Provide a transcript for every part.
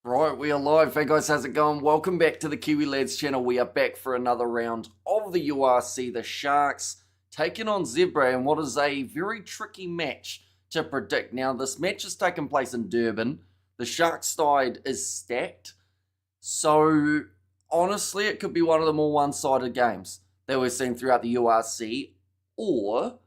Right, we are live. Hey guys, how's it going? Welcome back to the Kiwi Lads channel. We are back for another round of the URC. The Sharks taking on Zebre in what is a very tricky match to predict. Now, this match has taken place in Durban. The Sharks side is stacked. So, honestly, it could be one of the more one-sided games that we're seeing throughout the URC. Or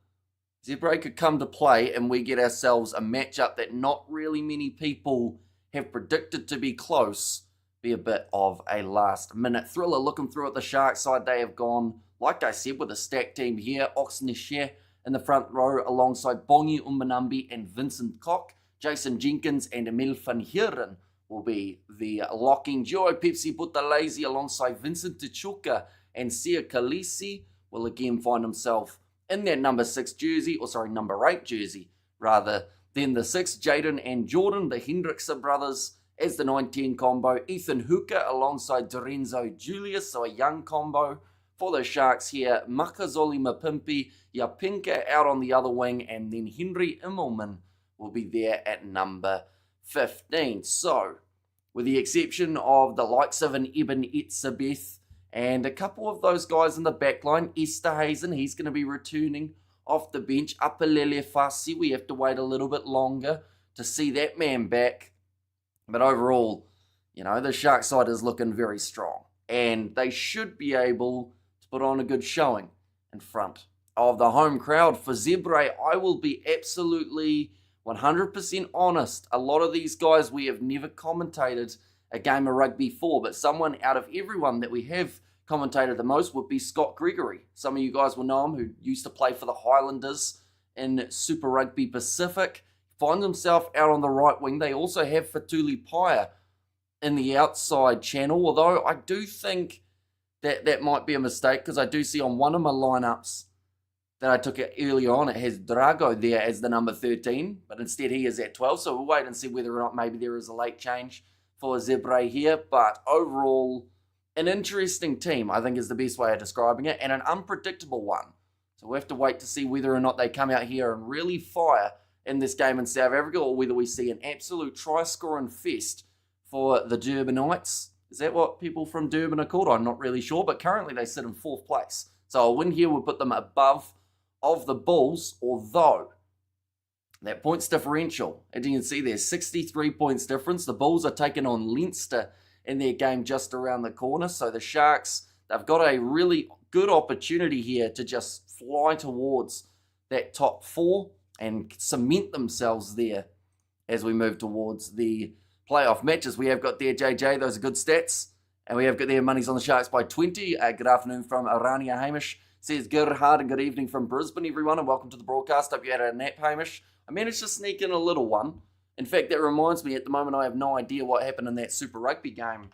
Zebre could come to play and we get ourselves a matchup that not really many people have predicted to be close, be a bit of a last-minute thriller. Looking through at the Sharks side, they have gone, like I said, with a stacked team here. Oxneshare in the front row alongside Bongi Umbanambi and Vincent Koch. Jason Jenkins and Emil van Heeren will be the locking duo. Pepsi Buthelezi alongside Vincent Tichuka and Sia Khaleesi will again find himself in their number 8 jersey, rather. Then the 6, Jaden and Jordan, the Hendrickse brothers, as the 19 combo. Ethan Hooker alongside Dorenzo Julius, so a young combo for the Sharks here. Makazoli Mapimpi, Yapinka out on the other wing, and then Henry Immelman will be there at number 15. So, with the exception of the likes of an Eben Etzebeth and a couple of those guys in the back line, Esterhazen, he's going to be returning off the bench. Apelele Fasi, we have to wait a little bit longer to see that man back. But overall, the Shark side is looking very strong. And they should be able to put on a good showing in front of the home crowd. For Zebre, I will be absolutely 100% honest. A lot of these guys we have never commentated a game of rugby for, but someone out of everyone that we have commentated the most would be Scott Gregory. Some of you guys will know him, who used to play for the Highlanders in Super Rugby Pacific. Finds himself out on the right wing. They also have Fatuli Paya in the outside channel, although I do think that might be a mistake, because I do see on one of my lineups that I took it earlier on, it has Drago there as the number 13, but instead he is at 12, so we'll wait and see whether or not maybe there is a late change for Zebre here. But overall, an interesting team, I think, is the best way of describing it, and an unpredictable one. So we have to wait to see whether or not they come out here and really fire in this game in South Africa, or whether we see an absolute try-scoring fest for the Durbanites. Is that what people from Durban are called? I'm not really sure, but currently they sit in 4th place. So a win here would put them above of the Bulls, although that points differential, as you can see there's 63 points difference. The Bulls are taking on Leinster in their game just around the corner. So the Sharks, they've got a really good opportunity here to just fly towards that top 4 and cement themselves there as we move towards the playoff matches. We have got there, JJ, those are good stats. And we have got there money's on the Sharks by 20. Good afternoon from Arania Hamish. Says good hard and good evening from Brisbane, everyone, and welcome to the broadcast. Hope you had a nap, Hamish. I managed to sneak in a little one. In fact, that reminds me, at the moment I have no idea what happened in that Super Rugby game.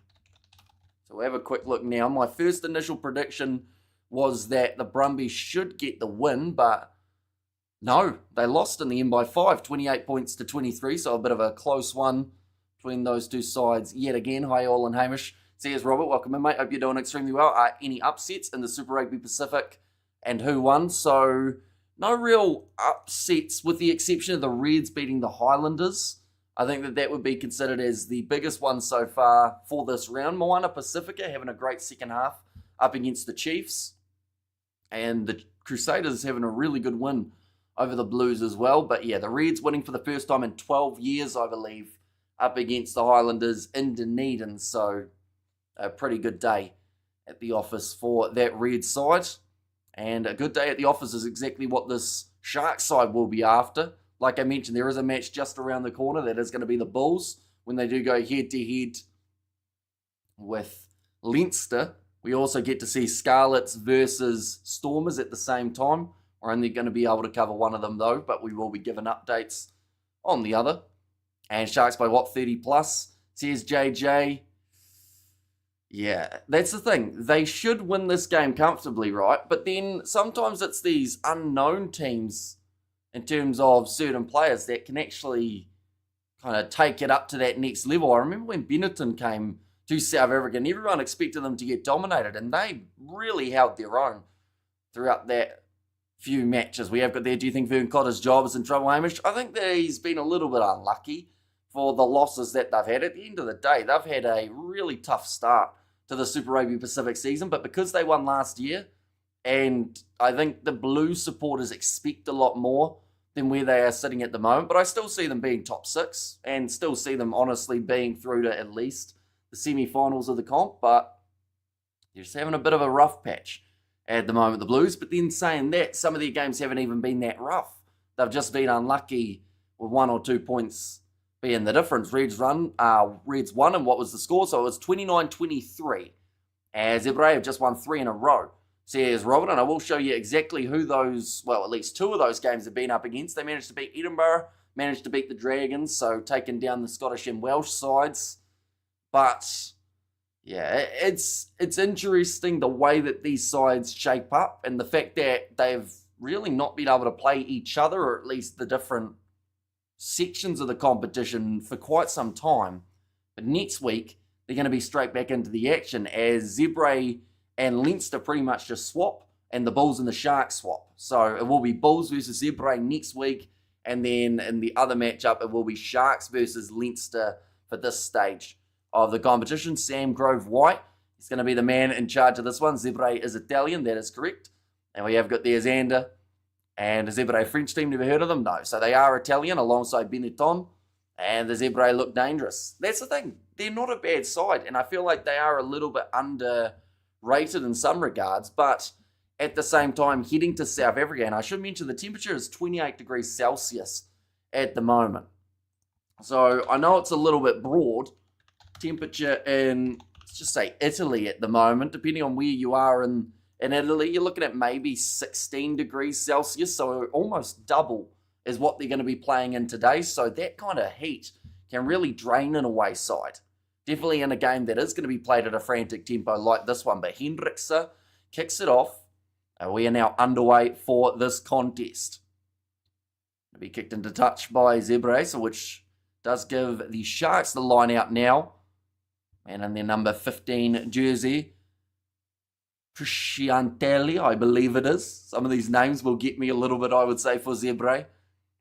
So we'll have a quick look now. My first initial prediction was that the Brumbies should get the win, but no, they lost in the end by 5, 28 points to 23, so a bit of a close one between those two sides yet again. Hi all and Hamish. See us, Robert. Welcome in, mate. Hope you're doing extremely well. Any upsets in the Super Rugby Pacific and who won? So no real upsets with the exception of the Reds beating the Highlanders. I think that would be considered as the biggest one so far for this round. Moana Pacifica having a great second half up against the Chiefs. And the Crusaders having a really good win over the Blues as well. But yeah, the Reds winning for the first time in 12 years, I believe, up against the Highlanders in Dunedin. So a pretty good day at the office for that Red side. And a good day at the office is exactly what this Shark side will be after. Like I mentioned, there is a match just around the corner that is going to be the Bulls when they do go head-to-head with Leinster. We also get to see Scarlets versus Stormers at the same time. We're only going to be able to cover one of them though, but we will be given updates on the other. And Sharks by what, 30 plus? Says JJ. Yeah, that's the thing. They should win this game comfortably, right? But then sometimes it's these unknown teams in terms of certain players that can actually kind of take it up to that next level. I remember when Benetton came to South Africa and everyone expected them to get dominated, and they really held their own throughout that few matches we have got there. Do you think Vern Cotter's job is in trouble, Hamish? I think that he's been a little bit unlucky for the losses that they've had. At the end of the day, they've had a really tough start to the Super Rugby Pacific season, but because they won last year, and I think the Blues supporters expect a lot more than where they are sitting at the moment, but I still see them being top 6 and still see them honestly being through to at least the semi-finals of the comp, but they're just having a bit of a rough patch at the moment, the Blues. But then saying that, some of their games haven't even been that rough. They've just been unlucky with 1 or 2 points being the difference. Reds won, and what was the score? So it was 29-23. As Zebre have just won 3 in a row. Says Robin, and I will show you exactly who those, well, at least 2 of those games have been up against. They managed to beat Edinburgh, managed to beat the Dragons, so taking down the Scottish and Welsh sides. But yeah, it's interesting the way that these sides shape up and the fact that they've really not been able to play each other, or at least the different sections of the competition, for quite some time. But next week, they're going to be straight back into the action as Zebre and Leinster pretty much just swap, and the Bulls and the Sharks swap. So it will be Bulls versus Zebre next week, and then in the other matchup, it will be Sharks versus Leinster for this stage of the competition. Sam Grove White is going to be the man in charge of this one. Zebre is Italian, that is correct. And we have got there Xander and the Zebre French team. Never heard of them? No. So they are Italian alongside Benetton, and the Zebre look dangerous. That's the thing. They're not a bad side, and I feel like they are a little bit underrated in some regards, but at the same time, heading to South Africa, and I should mention the temperature is 28 degrees Celsius at the moment. So I know it's a little bit broad. Temperature in, let's just say Italy at the moment, depending on where you are in Italy, you're looking at maybe 16 degrees Celsius, so almost double is what they're going to be playing in today. So that kind of heat can really drain an away side. Definitely in a game that is going to be played at a frantic tempo like this one. But Hendrickse kicks it off. We are now underway for this contest. It'll be kicked into touch by Zebre, so which does give the Sharks the line out now. And in their number 15 jersey, Prisciantelli, I believe it is. Some of these names will get me a little bit, I would say, for Zebre.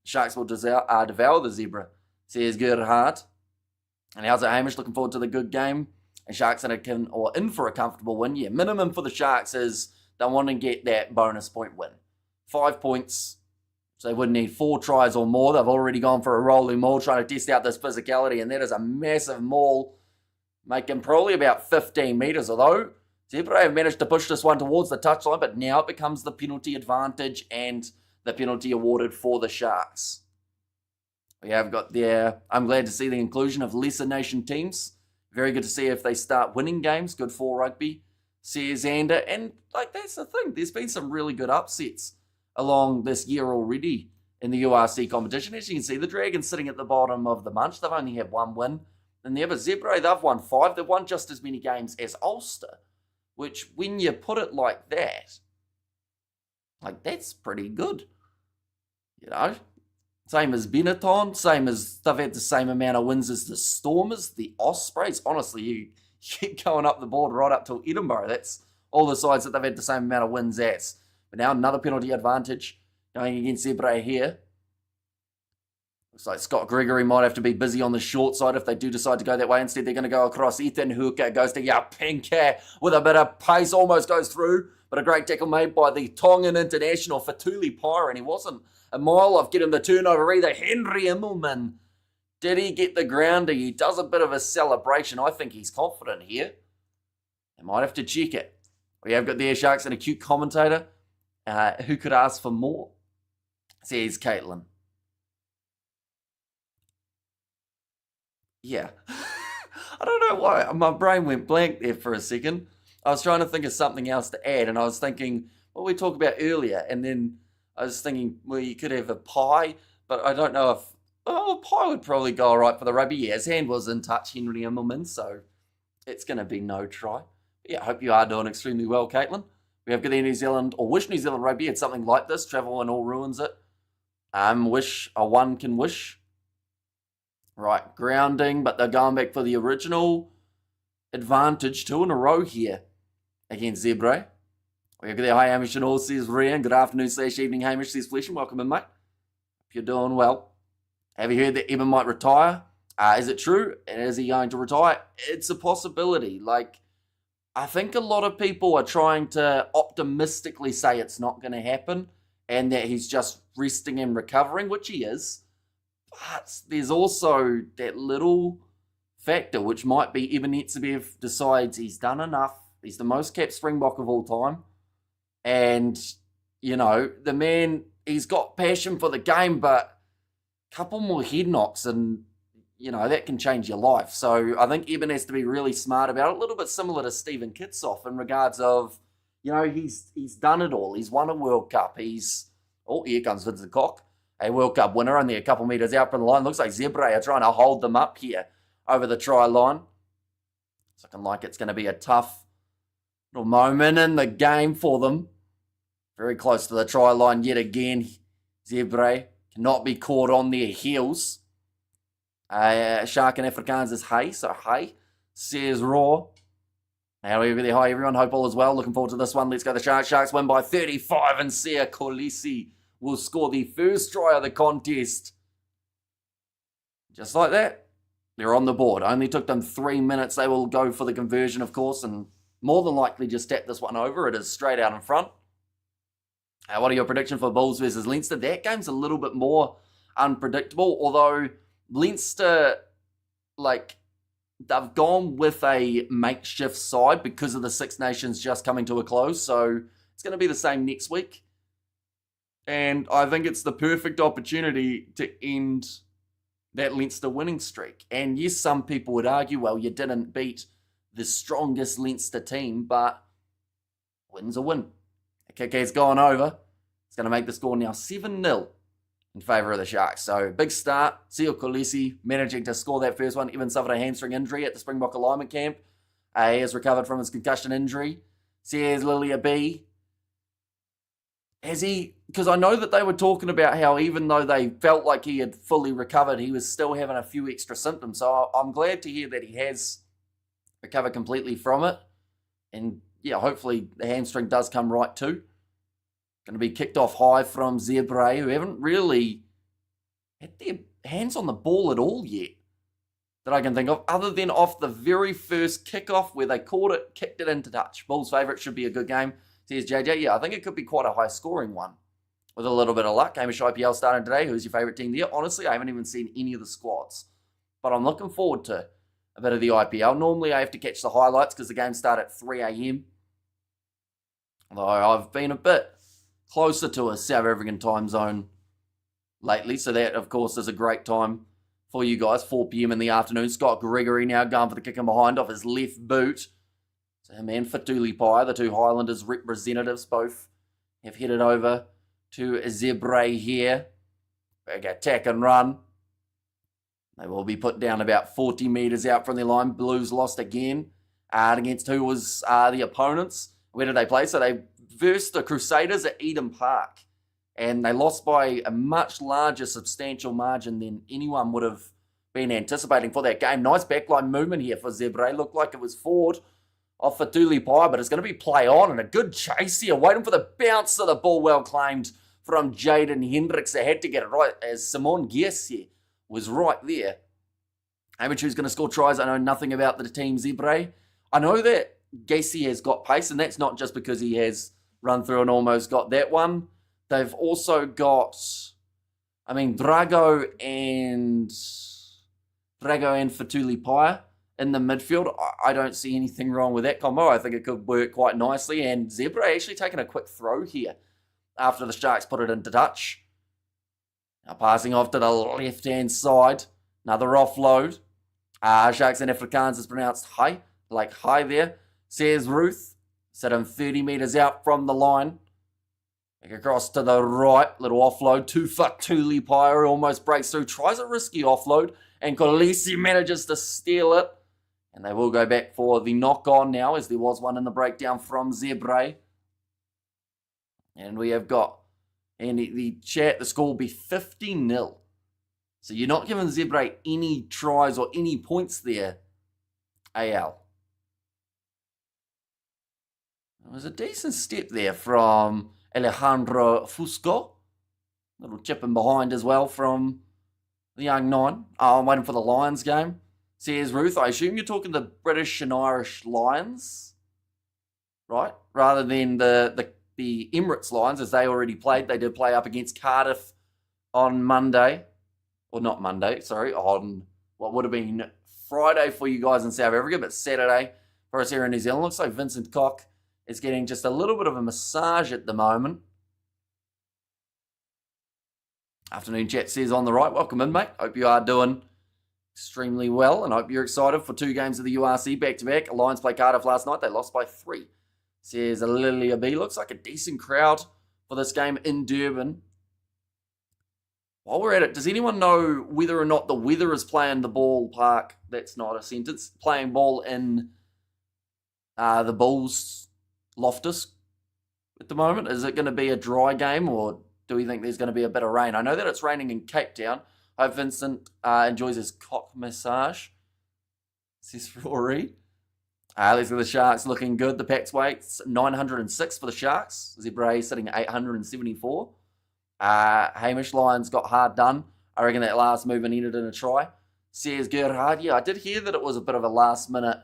Sharks will devour the Zebra, says Gerhard. And how's it, Hamish? Looking forward to the good game. And Sharks in for a comfortable win. Yeah, minimum for the Sharks is they want to get that bonus point win. 5 points. So they would need 4 tries or more. They've already gone for a rolling maul, trying to test out this physicality. And that is a massive maul, making probably about 15 metres. Although Zebre have managed to push this one towards the touchline, but now it becomes the penalty advantage and the penalty awarded for the Sharks. We have got there, I'm glad to see the inclusion of lesser nation teams. Very good to see if they start winning games. Good for rugby, says Xander. And that's the thing. There's been some really good upsets along this year already in the URC competition. As you can see, the Dragons sitting at the bottom of the bunch. They've only had 1 win. And the other Zebre, they've won 5. They've won just as many games as Ulster. Which, when you put it like that, that's pretty good. You know? Same as Benetton, same as they've had the same amount of wins as the Stormers, the Ospreys. Honestly, you keep going up the board right up till Edinburgh. That's all the sides that they've had the same amount of wins as. But now another penalty advantage going against Zebre here. Looks like Scott Gregory might have to be busy on the short side if they do decide to go that way. Instead, they're going to go across. Ethan Hooker goes to Yapinka with a bit of pace, almost goes through. But a great tackle made by the Tongan international, Fatuli Pyre, and he wasn't a mile off getting the turnover either. Henry Immelman, did he get the grounder? He does a bit of a celebration. I think he's confident here. They might have to check it. We have got the Sharks and a cute commentator. Who could ask for more? Says Caitlin. Yeah. I don't know why. My brain went blank there for a second. I was trying to think of something else to add, and I was thinking what we talked about earlier, and then I was thinking, well, you could have a pie, but I don't know if... Oh, pie would probably go all right for the rugby. Yeah, his hand was in touch, Henry Immelman, so it's going to be no try. But yeah, I hope you are doing extremely well, Caitlin. We have got the New Zealand, or wish New Zealand rugby had something like this. Travel and all ruins it. Wish a one can wish. Right, grounding, but they're going back for the original advantage. 2 in a row here against Zebre. We have got the hi Hamish and all, says Rian. Good afternoon / evening, Hamish, says Flesh, and welcome in, mate. Hope you're doing well. Have you heard that Eben might retire Is it true? And is he going to retire? It's a possibility. Like, I think a lot of people are trying to optimistically say it's not going to happen and that he's just resting and recovering, which he is. But there's also that little factor, which might be Ivan Etsebev decides he's done enough. He's the most capped Springbok of all time. And, you know, the man, he's got passion for the game, but a couple more head knocks and, you know, that can change your life. So I think Eben has to be really smart about it, a little bit similar to Steven Kitsoff in regards of, you know, he's done it all. He's won a World Cup. Here comes Vincent Koch, a World Cup winner, only a couple metres out from the line. Looks like Zebre are trying to hold them up here over the try line. It's looking like it's going to be a tough little moment in the game for them. Very close to the try line yet again. Zebre cannot be caught on their heels. Shark and Afrikaans is hey, so hey, says Raw. Now we're really high, everyone. Hope all is well. Looking forward to this one. Let's go the Sharks. Sharks win by 35 and Sia Kolisi will score the first try of the contest. Just like that, they're on the board. Only took them 3 minutes. They will go for the conversion, of course, and more than likely just tap this one over. It is straight out in front. What are your predictions for Bulls versus Leinster? That game's a little bit more unpredictable, although Leinster, like, they've gone with a makeshift side because of the Six Nations just coming to a close, so it's going to be the same next week. And I think it's the perfect opportunity to end that Leinster winning streak. And yes, some people would argue, well, you didn't beat the strongest Leinster team, but win's a win. The kick has gone over. It's going to make the score now 7-0 in favour of the Sharks. So, big start. Sio Kolisi managing to score that first one. Even suffered a hamstring injury at the Springbok alignment camp. He has recovered from his concussion injury. Says Lilia B. Has he... Because I know that they were talking about how even though they felt like he had fully recovered, he was still having a few extra symptoms. So, I'm glad to hear that he has recovered completely from it. And, yeah, hopefully the hamstring does come right too. Going to be kicked off high from Zebre, who haven't really had their hands on the ball at all yet that I can think of, other than off the very first kickoff where they caught it, kicked it into touch. Bulls' favourite, should be a good game. Says JJ, yeah, I think it could be quite a high-scoring one with a little bit of luck. Hamish IPL starting today. Who's your favourite team there? Honestly, I haven't even seen any of the squads, but I'm looking forward to a bit of the IPL. Normally, I have to catch the highlights because the games start at 3 a.m. Although I've been a bit closer to a South African time zone lately, so that, of course, is a great time for you guys. 4 p.m. in the afternoon. Scott Gregory now going for the kick in behind off his left boot. So him and Fatuli Pai, the two Highlanders representatives, both have headed over to Zebre here. Big attack and run. They will be put down about 40 metres out from their line. Blues lost again. Against who was the opponents? Where did they play? So they versed the Crusaders at Eden Park. And they lost by a much larger, substantial margin than anyone would have been anticipating for that game. Nice backline movement here for Zebre. Looked like it was forward off for Dooley Pye, but it's going to be play on and a good chase here. Waiting for the bounce of the ball, well claimed from Jaden Hendricks. They had to get it right as Simon Giesi was right there. Hamish, who's going to score tries? I know nothing about the team Zebre. I know that Giesi has got pace, and that's not just because he has run through and almost got that one. They've also got, Drago and Fatuli Paya in the midfield. I don't see anything wrong with that combo. I think it could work quite nicely. And Zebre actually taking a quick throw here after the Sharks put it into touch. Now passing off to the left-hand side. Another offload. Sharks and Afrikaans is pronounced high, like high there. Says Ruth. Set him 30 metres out from the line. Back across to the right. Little offload. 2 Fatuli Paya almost breaks through. Tries a risky offload. And Kolisi manages to steal it. And they will go back for the knock-on now, as there was one in the breakdown from Zebre. And we have got, and the score will be 50-0. So you're not giving Zebre any tries or any points there, AL. It was a decent step there from Alejandro Fusco. Little chip in behind as well from The young nine. Oh, I'm waiting for the Lions game. Says Ruth, I assume you're talking the British and Irish Lions, right? Rather than the Emirates Lions, as they already played. They did play up against Cardiff on Monday. Or not Monday, sorry. On what would have been Friday for you guys in South Africa, but Saturday for us here in New Zealand. Looks like Vincent Koch is getting just a little bit of a massage at the moment. Afternoon chat says on the right, welcome in, mate. Hope you are doing extremely well, and hope you're excited for 2 games of the URC back-to-back. Lions played Cardiff last night. They lost by 3. Says Lilia B. Looks like a decent crowd for this game in Durban. While we're at it, does anyone know whether or not the weather is playing the ballpark? That's not a sentence. Playing ball in the Bulls Loftus at the moment? Is it going to be a dry game, or do we think there's going to be a bit of rain? I know that it's raining in Cape Town. I hope Vincent enjoys his cock massage. Says Rory. Let's get the Sharks looking good. The Pax weight's 906 for the Sharks. Zebre sitting at 874. Hamish Lions got hard done. I reckon that last move ended in a try. Says Gerhard, yeah, I did hear that it was a bit of a last minute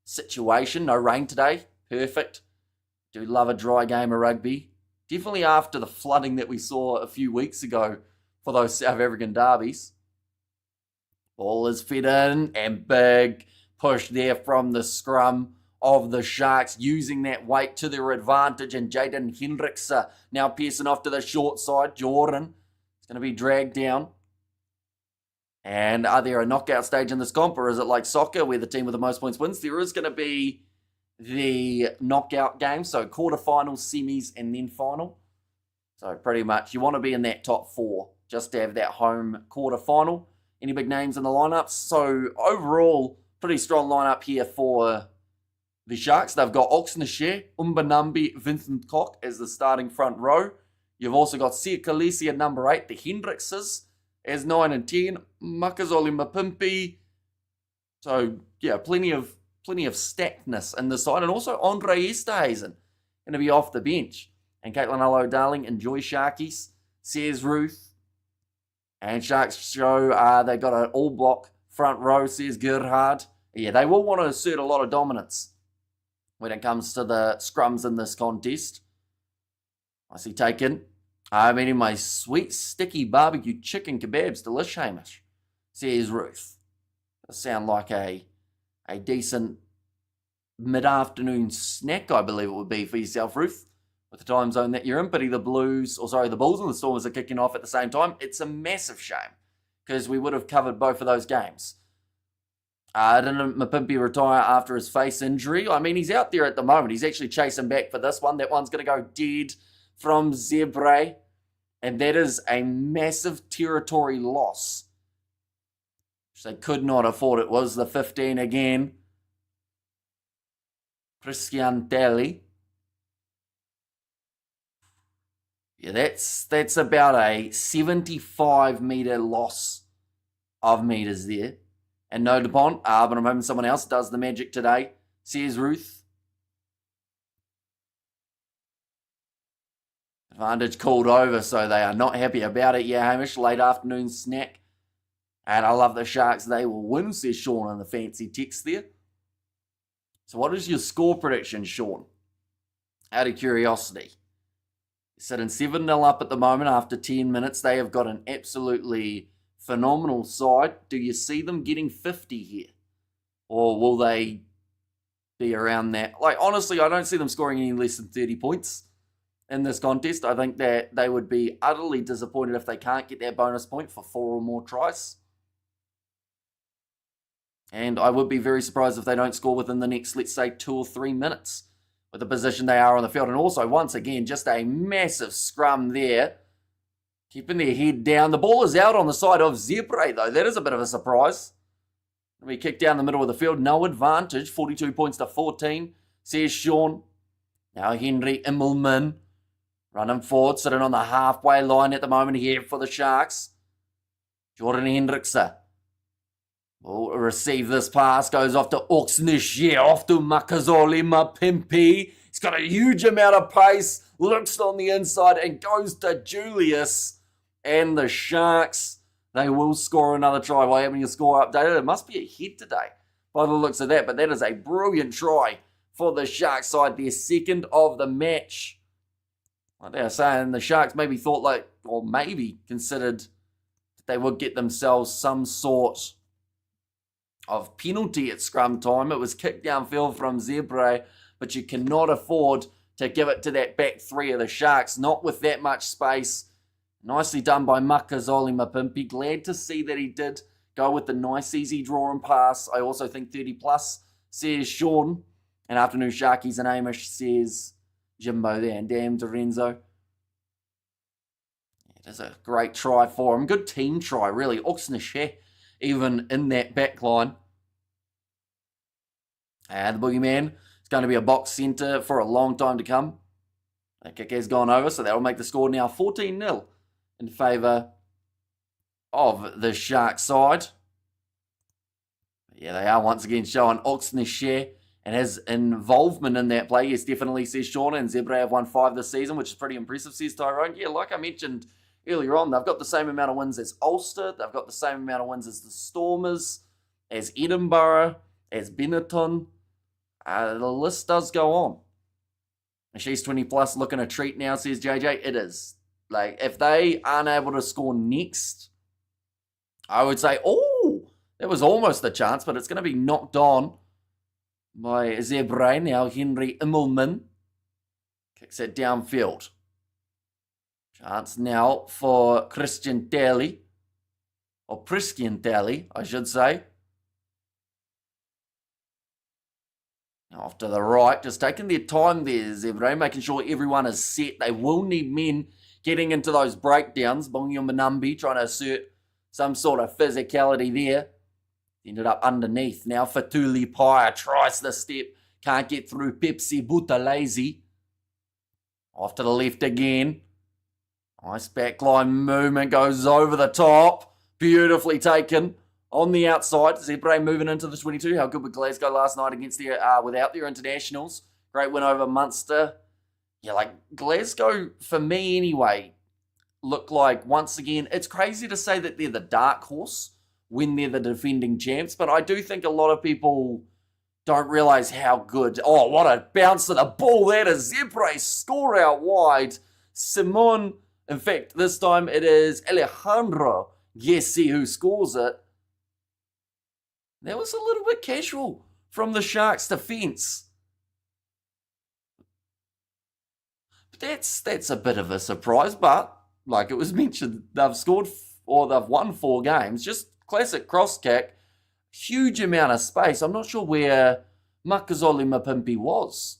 situation. No rain today. Perfect. Do love a dry game of rugby. Definitely after the flooding that we saw a few weeks ago for those South African derbies. Ball is fed in and big push there from the scrum of the Sharks, using that weight to their advantage, and Jaden Hendricks now piercing off to the short side. Jordan is going to be dragged down. And are there a knockout stage in this comp, or is it like soccer where the team with the most points wins? There is going to be the knockout game, so quarterfinals, semis, and then final. So pretty much you want to be in that top 4 just to have that home quarterfinal. Any big names in the lineups? So overall, pretty strong lineup here for the Sharks. They've got Oxnashe, Umbanambi, Vincent Koch as the starting front row. You've also got Sia Khaleesi at number 8, the Hendrickses as 9 and 10, Makazole Mapimpi. So yeah, plenty of stackedness in the side, and also Andre Esterhazen going to be off the bench. And Caitlin, hello, darling. Enjoy Sharkies, says Ruth. And Sharks show they got an all-block front row, says Gerhard. Yeah, they will want to assert a lot of dominance when it comes to the scrums in this contest. I see taken. I'm eating my sweet, sticky barbecue chicken kebabs. Delish, Hamish, says Ruth. Does sound like a decent mid-afternoon snack, I believe it would be for yourself, Ruth, with the time zone that you're in. But the Bulls and the Stormers are kicking off at the same time. It's a massive shame, because we would have covered both of those games. Didn't Mapimpi retire after his face injury? I mean, he's out there at the moment. He's actually chasing back for this one. That one's going to go dead from Zebre, and that is a massive territory loss, which they could not afford. It was the 15 again. Christian Telly. Yeah, that's about a 75-metre loss of metres there. And no DuPont, but I'm hoping someone else does the magic today, says Ruth. Advantage called over, so they are not happy about it. Yeah, Hamish, late afternoon snack. And I love the Sharks. They will win, says Sean in the fancy text there. So what is your score prediction, Sean? Out of curiosity. Sitting 7-0 up at the moment after 10 minutes. They have got an absolutely phenomenal side. Do you see them getting 50 here? Or will they be around that? Like, honestly, I don't see them scoring any less than 30 points in this contest. I think that they would be utterly disappointed if they can't get that bonus point for 4 or more tries. And I would be very surprised if they don't score within the next, let's say, 2 or 3 minutes with the position they are on the field. And also, once again, just a massive scrum there, keeping their head down. The ball is out on the side of Zebre, though. That is a bit of a surprise. We kick down the middle of the field. No advantage. 42 points to 14, says Sean. Now Henry Immelman running forward, sitting on the halfway line at the moment here for the Sharks. Jordan Hendrickson will receive this pass. Goes off to Oxnashe, off to Makazole Mapimpi. He's got a huge amount of pace. Looks on the inside and goes to Julius. And the Sharks, they will score another try while having your score updated. It must be a hit today by the looks of that, but that is a brilliant try for the Sharks side, their second of the match. Like they were saying, the Sharks maybe thought like, or maybe considered that they would get themselves some sort of penalty at scrum time. It was kicked downfield from Zebre, but you cannot afford to give it to that back three of the Sharks, not with that much space. Nicely done by Makazole Mapimpi. Glad to see that he did go with the nice, easy draw and pass. I also think 30 plus, says Sean. And afternoon Sharkies and Amish, says Jimbo there. And damn, Dorenzo. It is a great try for him. Good team try, really. Oxnashe, even in that back line. And the Boogeyman is going to be a box centre for a long time to come. That kick has gone over, so that will make the score now 14-0 in favour of the Sharks side. Yeah, they are once again showing Oxnashe and his involvement in that play. Yes, definitely, says Sean. And Zebre have won 5 this season, which is pretty impressive, says Tyrone. Yeah, like I mentioned earlier on, they've got the same amount of wins as Ulster. They've got the same amount of wins as the Stormers, as Edinburgh, as Benetton. The list does go on. And she's 20 plus, looking a treat now, says JJ. It is. Like, if they aren't able to score next, I would say, oh, that was almost the chance, but it's going to be knocked on by Zebre. Now Henry Immelman kicks it downfield. Chance now for Christian Daly, or Priskian Daly, I should say. Now off to the right, just taking their time there, Zebre, making sure everyone is set. They will need men getting into those breakdowns. Bongyo Manambi trying to assert some sort of physicality there. Ended up underneath. Now Fatuli Paya tries the step. Can't get through Pepsi Butalazy. Off to the left again. Nice backline movement. Goes over the top. Beautifully taken. On the outside. Zebre moving into the 22. How good with Glasgow last night against their without their internationals. Great win over Munster. Yeah, like Glasgow, for me anyway, look like, once again, it's crazy to say that they're the dark horse when they're the defending champs, but I do think a lot of people don't realise how good. Oh, what a bounce to the ball there to Zebre. Score out wide. Simon, in fact, this time it is Alejandro Gessi who scores it. That was a little bit casual from the Sharks' defence. That's a bit of a surprise, but like it was mentioned, they've scored or they've won 4 games. Just classic cross kick, huge amount of space. I'm not sure where Makazole Mapimpi was.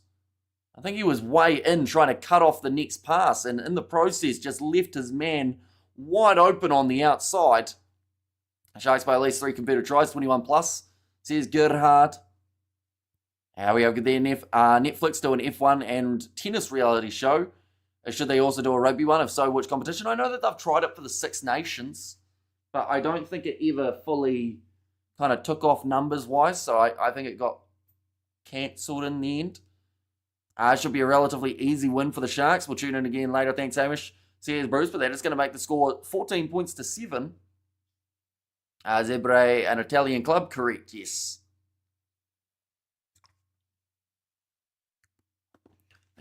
I think he was way in trying to cut off the next pass, and in the process just left his man wide open on the outside. Sharks by at least 3 computer tries, 21 plus, says Gerhard. How we have there, Netflix do an F1 and tennis reality show. Should they also do a rugby one? If so, which competition? I know that they've tried it for the Six Nations, but I don't think it ever fully kind of took off numbers-wise, so I think it got cancelled in the end. It should be a relatively easy win for the Sharks. We'll tune in again later. Thanks, Hamish. Says Bruce, but that is going to make the score 14 points to 7. Zebre, an Italian club, correct, yes.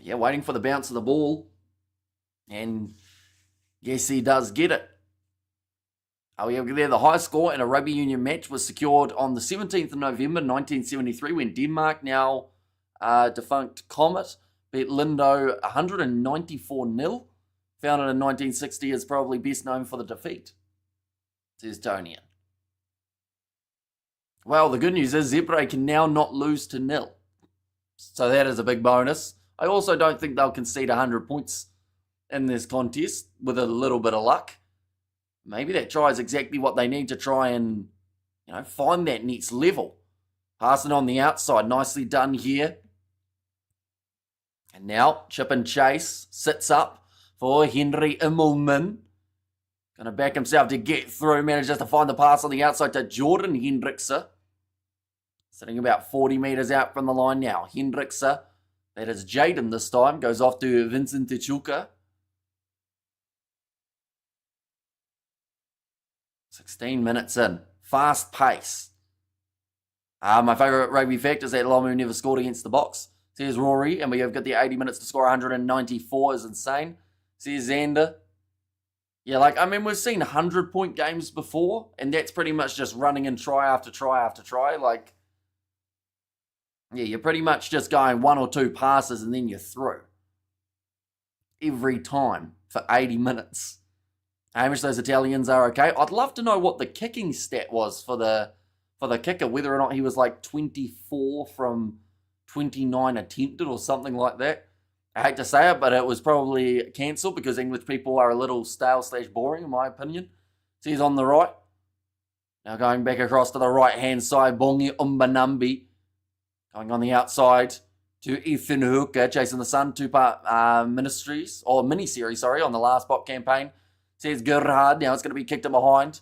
Yeah, waiting for the bounce of the ball. And yes, he does get it. We have there the high score in a rugby union match was secured on the 17th of November 1973 when Denmark, now defunct Comet, beat Lindo 194-0. Founded in 1960, is probably best known for the defeat, says Tonian. Well, the good news is Zebre can now not lose to 0. So that is a big bonus. I also don't think they'll concede 100 points in this contest with a little bit of luck. Maybe that try is exactly what they need to try and, find that next level. Passing on the outside, nicely done here. And now, chip and chase, sits up for Henry Immelman. Going to back himself to get through, manages to find the pass on the outside to Jordan Hendrickse. Sitting about 40 metres out from the line now. Hendrickse, that is Jaden this time, goes off to Vincent Tichuca. 16 minutes in. Fast pace. My favourite rugby fact is that Lomu never scored against the Box. Says Rory, and we have got the 80 minutes to score 194 is insane. Says Xander. Yeah, we've seen 100-point games before, and that's pretty much just running in try after try after try. Yeah, you're pretty much just going 1 or 2 passes and then you're through. Every time for 80 minutes. Hamish, those Italians are okay. I'd love to know what the kicking stat was for the kicker, whether or not he was 24 from 29 attempted or something like that. I hate to say it, but it was probably cancelled because English people are a little stale/boring, in my opinion. So he's on the right. Now going back across to the right-hand side, Bongi Umbanambi. Going on the outside to Ethan Hooker, chasing the sun, 2-part miniseries, on the last bot campaign. Says Gerhard, now it's going to be kicked in behind.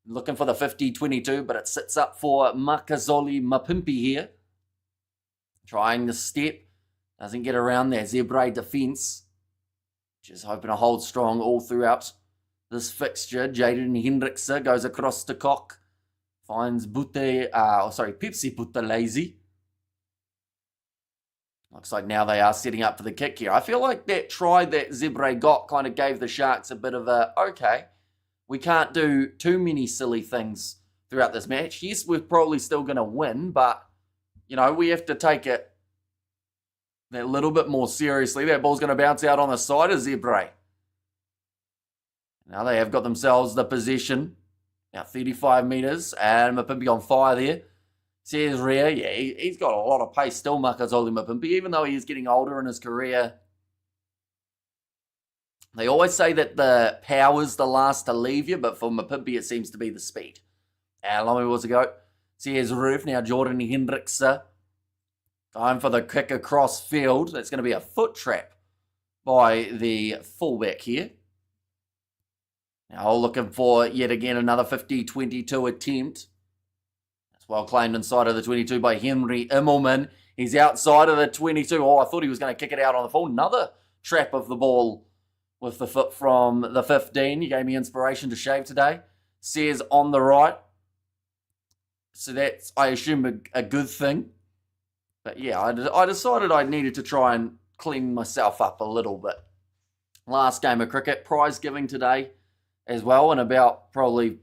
Looking for the 50-22, but it sits up for Makazoli Mapimpi here. Trying the step. Doesn't get around there. Zebre defence. Just hoping to hold strong all throughout this fixture. Jaden Hendrickse goes across to Cock. Finds Pepsi Buthelezi. Looks like now they are setting up for the kick here. I feel like that try that Zebre got kind of gave the Sharks a bit of a, okay, we can't do too many silly things throughout this match. Yes, we're probably still going to win, but, we have to take it a little bit more seriously. That ball's going to bounce out on the side of Zebre. Now they have got themselves the possession. Now 35 metres, and Mapimpi on fire there. Says Rhea, yeah, he's got a lot of pace still, Makazoli Mapimpi, even though he is getting older in his career. They always say that the power's the last to leave you, but for Mapimpi it seems to be the speed. And Lomu was a go. Says Roof, now Jordan Hendrickse. Going for the kick across field. That's going to be a foot trap by the fullback here. Now looking for yet again another 50-22 attempt. Well claimed inside of the 22 by Henry Immelman. He's outside of the 22. Oh, I thought he was going to kick it out on the full. Another trap of the ball with the foot from the 15. You gave me inspiration to shave today. Says on the right. So that's, I assume, a good thing. But yeah, I decided I needed to try and clean myself up a little bit. Last game of cricket. Prize giving today as well in about probably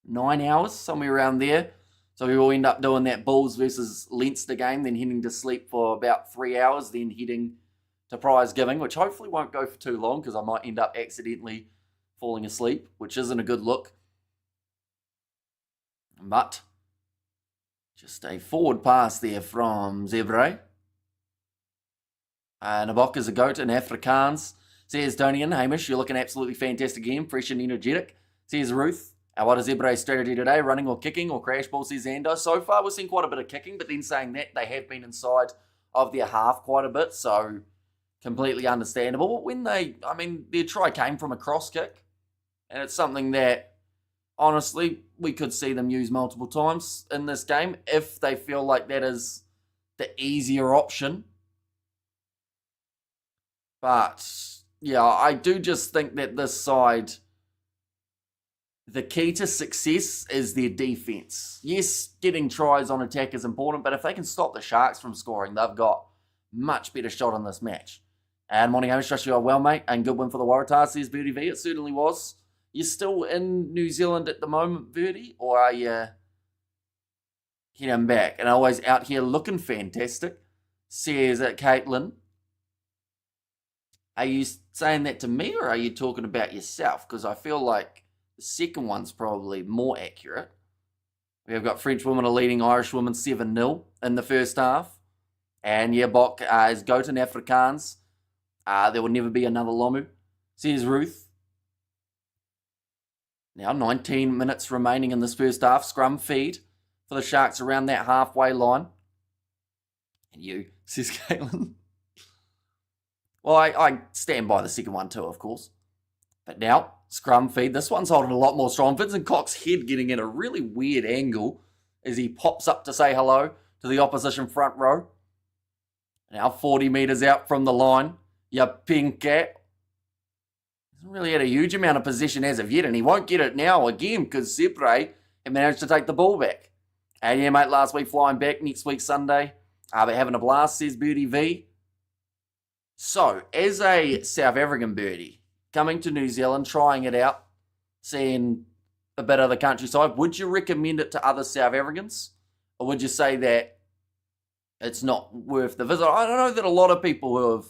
9 hours, somewhere around there. So we will end up doing that Bulls versus Leinster game, then heading to sleep for about 3 hours, then heading to prize giving, which hopefully won't go for too long because I might end up accidentally falling asleep, which isn't a good look. But just a forward pass there from Zebre. Nabok is a goat in Afrikaans. Says Donian, Hamish, you're looking absolutely fantastic again, fresh and energetic. Says Ruth. What is Zebre's strategy today? Running or kicking or crash ball, says Xander. So far, we're seeing quite a bit of kicking, but then saying that, they have been inside of their half quite a bit, so completely understandable. When their try came from a cross kick, and it's something that, honestly, we could see them use multiple times in this game if they feel like that is the easier option. But, yeah, I do just think that this side, the key to success is their defense. Yes, getting tries on attack is important, but if they can stop the Sharks from scoring, they've got much better shot on this match. And morning, Hamish, trust you are well, mate, and good win for the Waratahs, says Verdi V. It certainly was. You're still in New Zealand at the moment, Verdi, or are you heading back? And always out here looking fantastic, says Caitlin. Are you saying that to me, or are you talking about yourself? Because I feel like the second one's probably more accurate. We have got French women are leading Irish women 7-0 in the first half. And yeah, Bok is goat in Afrikaans. There will never be another Lomu, says Ruth. Now 19 minutes remaining in this first half. Scrum feed for the Sharks around that halfway line. And you, says Caitlin. Well, I stand by the second one too, of course. But now, scrum feed. This one's holding a lot more strong. Vincent Cox's head getting in a really weird angle as he pops up to say hello to the opposition front row. Now 40 metres out from the line. Yapinke. Hasn't really had a huge amount of possession as of yet, and he won't get it now again because Zebre have managed to take the ball back. And yeah, mate, last week flying back, next week Sunday. They're having a blast, says Birdie V. So, as a South African birdie, coming to New Zealand, trying it out, seeing a bit of the countryside, would you recommend it to other South Africans? Or would you say that it's not worth the visit? I don't know that a lot of people who have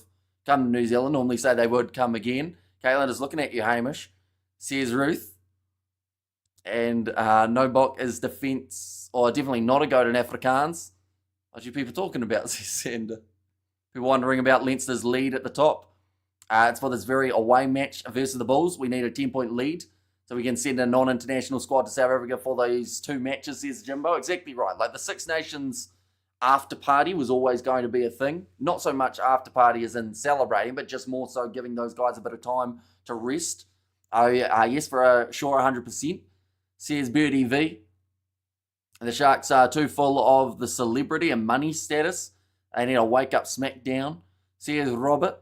come to New Zealand normally say they would come again. Caitlin is looking at you, Hamish. Says Ruth. And no Bok is defence, or definitely not a goat in Afrikaans. What are you people talking about, says Sander? People wondering about Leinster's lead at the top. It's for this very away match versus the Bulls. We need a 10-point lead so we can send a non-international squad to South Africa for those 2 matches, says Jimbo. Exactly right. Like the Six Nations after party was always going to be a thing. Not so much after party as in celebrating, but just more so giving those guys a bit of time to rest. Yes, for sure, 100%, says Birdie V. And the Sharks are too full of the celebrity and money status. They need a wake-up smackdown, says Robert.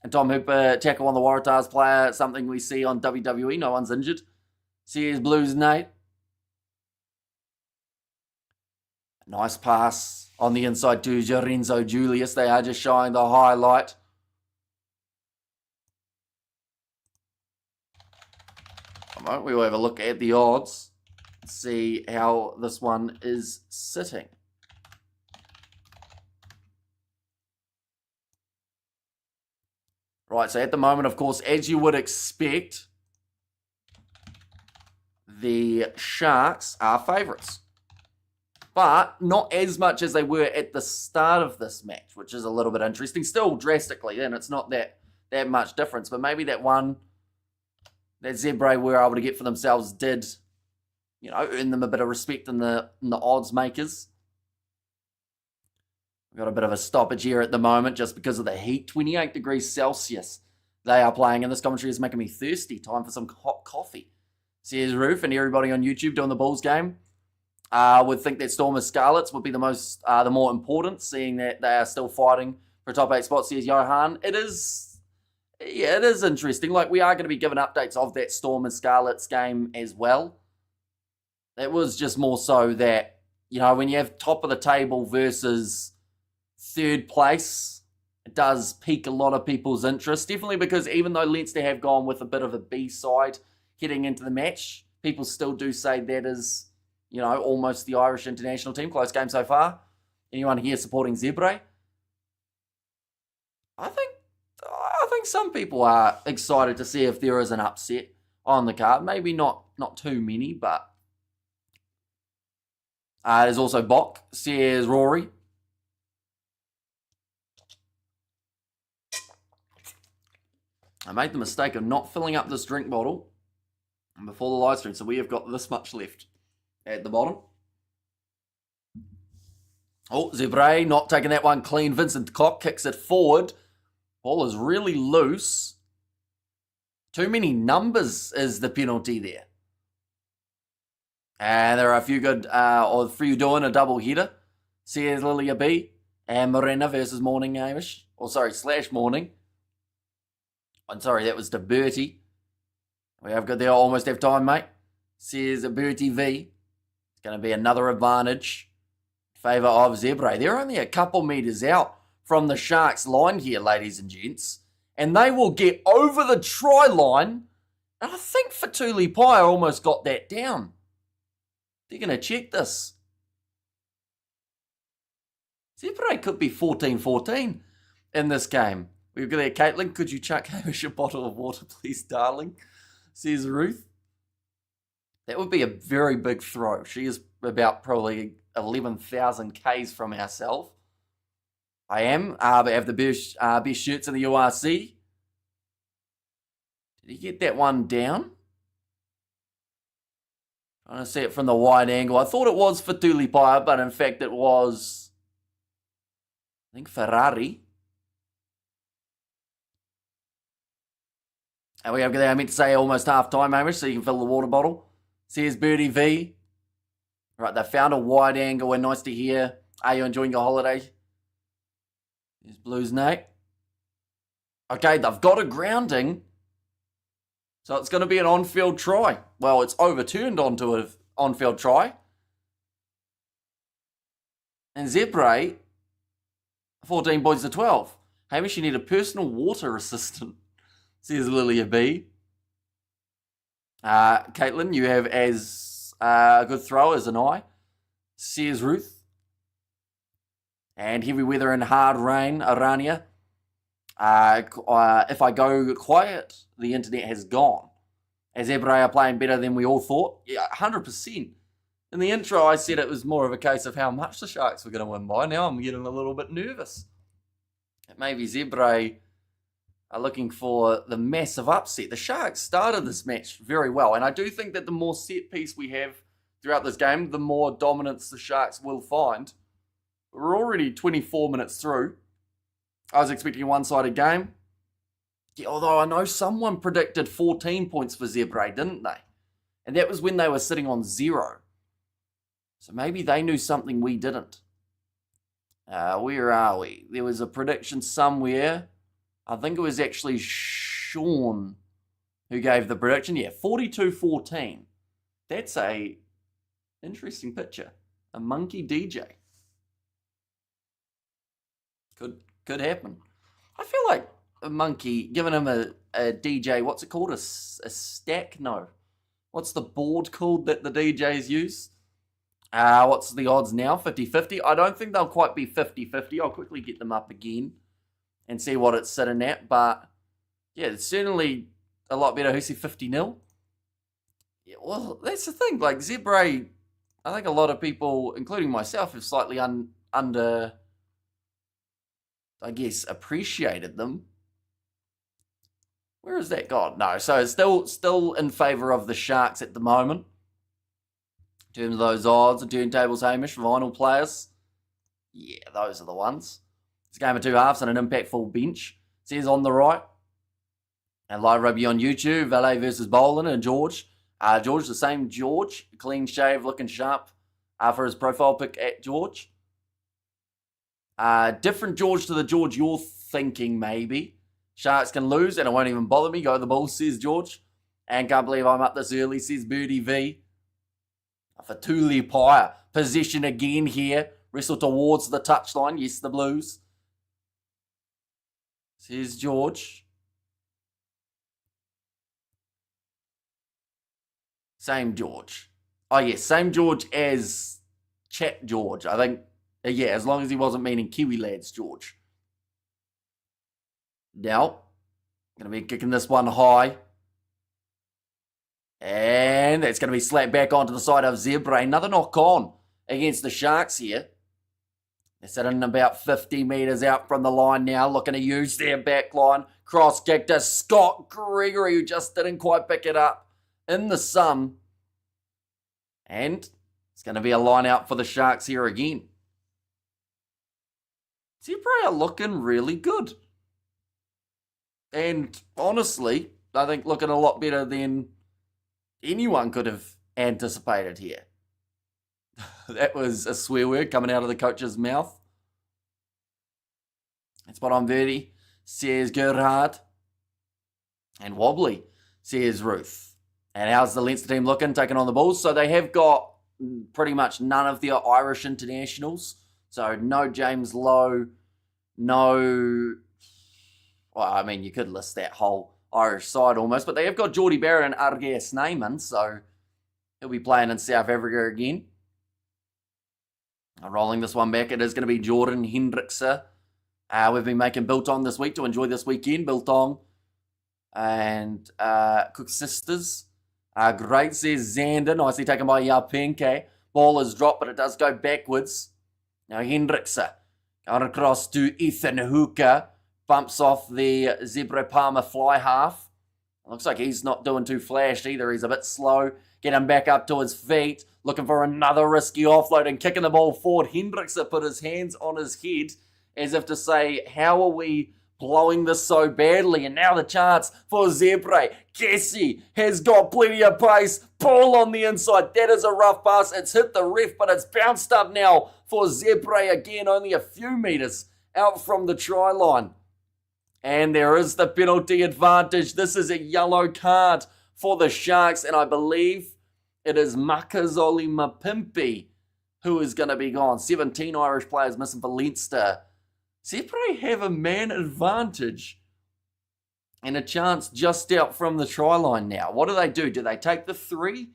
And Tom Hooper, tackle on the Waratahs player, something we see on WWE. No one's injured. Says Blues Nate. Nice pass on the inside to Lorenzo Julius. They are just showing the highlight. We will have a look at the odds. See how this one is sitting. Right, so at the moment, of course, as you would expect, the Sharks are favourites. But not as much as they were at the start of this match, which is a little bit interesting. Still drastically, and it's not that much difference. But maybe that one that Zebre were able to get for themselves did, earn them a bit of respect in the odds makers. We've got a bit of a stoppage here at the moment just because of the heat. 28 degrees Celsius they are playing, and this commentary is making me thirsty. Time for some hot coffee. Says Roof, and everybody on YouTube doing the Bulls game would think that Storm and Scarlets would be the more important, seeing that they are still fighting for a top 8 spot, says Johan. It is interesting. Like, we are going to be given updates of that Storm and Scarlets game as well. It was just more so that, when you have top of the table versus third place, it does pique a lot of people's interest. Definitely because even though Leinster have gone with a bit of a B side heading into the match, people still do say that is, almost the Irish international team. Close game so far. Anyone here supporting Zebre? I think some people are excited to see if there is an upset on the card. Maybe not too many, but there's also Bok, says Rory. I made the mistake of not filling up this drink bottle before the live stream, so we have got this much left at the bottom. Oh, Zebre not taking that one clean. Vincent Cock kicks it forward. Ball is really loose. Too many numbers is the penalty there. And there are a few good, or for you doing a double header. Says Lilia B. And Morena versus Morning Hamish. / Morning. I'm sorry, that was to Bertie. We have got there, almost have time, mate. Says Bertie V. It's going to be another advantage in favour of Zebre. They're only a couple metres out from the Sharks line here, ladies and gents. And they will get over the try line. And I think Fatuli Pai almost got that down. They're going to check this. Zebre could be 14-14 in this game. We've got there, Caitlin. Could you chuck Hamish a bottle of water, please, darling? Says Ruth. That would be a very big throw. She is about probably 11,000 Ks from ourselves. I am. But have the best shirts in the URC. Did he get that one down? Trying to see it from the wide angle. I thought it was Fatuli Pai, but in fact it was, I think, Ferrari. And we have there, I meant to say almost half time, Hamish, so you can fill the water bottle. Says Birdie V. Right, they found a wide angle and nice to hear. Are you enjoying your holiday? There's Blues Nate. Okay, they've got a grounding. So it's going to be an on-field try. Well, it's overturned onto an on-field try. And Zebre, 14 points to 12. Hamish, you need a personal water assistant, says Lilia B. Caitlin, you have as a good thrower as an eye, says Ruth. And heavy weather and hard rain, Arania. If I go quiet, the internet has gone. As Zebre are playing better than we all thought. Yeah, 100%. In the intro, I said it was more of a case of how much the Sharks were going to win by. Now I'm getting a little bit nervous. Maybe Zebre are looking for the massive upset. The Sharks started this match very well, and I do think that the more set piece we have throughout this game, the more dominance the Sharks will find. We're already 24 minutes through. I was expecting a one-sided game. Yeah, although I know someone predicted 14 points for Zebre, didn't they? And that was when they were sitting on 0. So maybe they knew something we didn't. Where are we? There was a prediction somewhere. I think it was actually Sean who gave the prediction. Yeah, 42-14. That's a interesting picture. A monkey DJ. Could happen. I feel like a monkey, giving him a DJ, what's it called? A stack? No. What's the board called that the DJs use? What's the odds now? 50-50? I don't think they'll quite be 50-50. I'll quickly get them up again and see what it's sitting at. But, yeah, it's certainly a lot better. Who said 50-0? Yeah, well, that's the thing. Like, Zebre, I think a lot of people, including myself, have slightly under, I guess, appreciated them. Where has that gone? No, so it's still in favour of the Sharks at the moment. In terms of those odds and turntables, Hamish, vinyl players. Yeah, those are the ones. It's a game of two halves and an impactful bench. It says on the right. And live rugby on YouTube, Valet versus Boland and George. George, the same George. Clean shave, looking sharp for his profile pic at George. Different George to the George you're thinking, maybe. Sharks can lose and it won't even bother me. Go the Bulls, says George. And can't believe I'm up this early, says Birdie V. For Tuli Pire. Possession again here. Wrestle towards the touchline. Yes, the Blues. Says George. Same George. Oh, yes, same George as Chat George. I think, yeah, as long as he wasn't meaning Kiwi Lads George. Now, going to be kicking this one high. And that's going to be slapped back onto the side of Zebre. Another knock on against the Sharks here. They're sitting about 50 metres out from the line now, looking to use their back line. Cross kick to Scott Gregory, who just didn't quite pick it up in the sun. And it's going to be a line out for the Sharks here again. Zebre are looking really good. And honestly, I think looking a lot better than anyone could have anticipated here. That was a swear word coming out of the coach's mouth. It's spot on Verdi, says Gerhard. And wobbly, says Ruth. And how's the Leinster team looking, taking on the Bulls? So they have got pretty much none of their Irish internationals. So no James Lowe, no... Well, I mean, you could list that whole Irish side almost, but they have got Geordie Barrett and Argeir Snyman, so he'll be playing in South Africa again. Rolling this one back, it is going to be Jordan Hendrickse. We've been making biltong this week to enjoy this weekend. Biltong and Cook Sisters. Great, says Xander. Nicely taken by Yapenke. Ball is dropped, but it does go backwards. Now Hendrickse going across to Ethan Hooker. Bumps off the Zebre Parma fly half. Looks like he's not doing too flash either. He's a bit slow. Get him back up to his feet. Looking for another risky offload and kicking the ball forward. Hendrickse put his hands on his head as if to say, how are we blowing this so badly? And now the chance for Zebre. Cassie has got plenty of pace. Ball on the inside. That is a rough pass. It's hit the ref, but it's bounced up now for Zebre again. Only a few metres out from the try line. And there is the penalty advantage. This is a yellow card for the Sharks, and I believe it is Makazole Mapimpi who is going to be gone. 17 Irish players missing for Leinster. Zebre have a man advantage and a chance just out from the try line now. What do? Do they take the 3?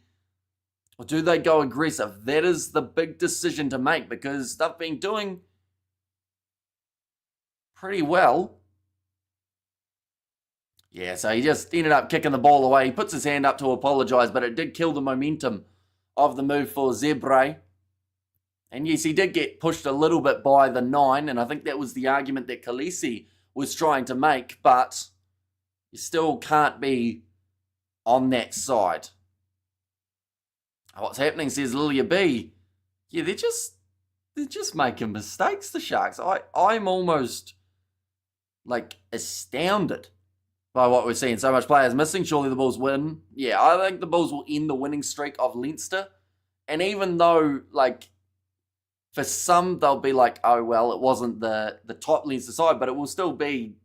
Or do they go aggressive? That is the big decision to make, because they've been doing pretty well. Yeah, so he just ended up kicking the ball away. He puts his hand up to apologise, but it did kill the momentum of the move for Zebre. And yes, he did get pushed a little bit by the 9, and I think that was the argument that Khaleesi was trying to make, but you still can't be on that side. What's happening, says Lilia B. Yeah, they're just making mistakes, the Sharks. I'm almost like astounded by what we're seeing. So much players missing. Surely the Bulls win. Yeah, I think the Bulls will end the winning streak of Leinster. And even though, like, for some they'll be like, oh well, it wasn't the top Leinster side, but it will still be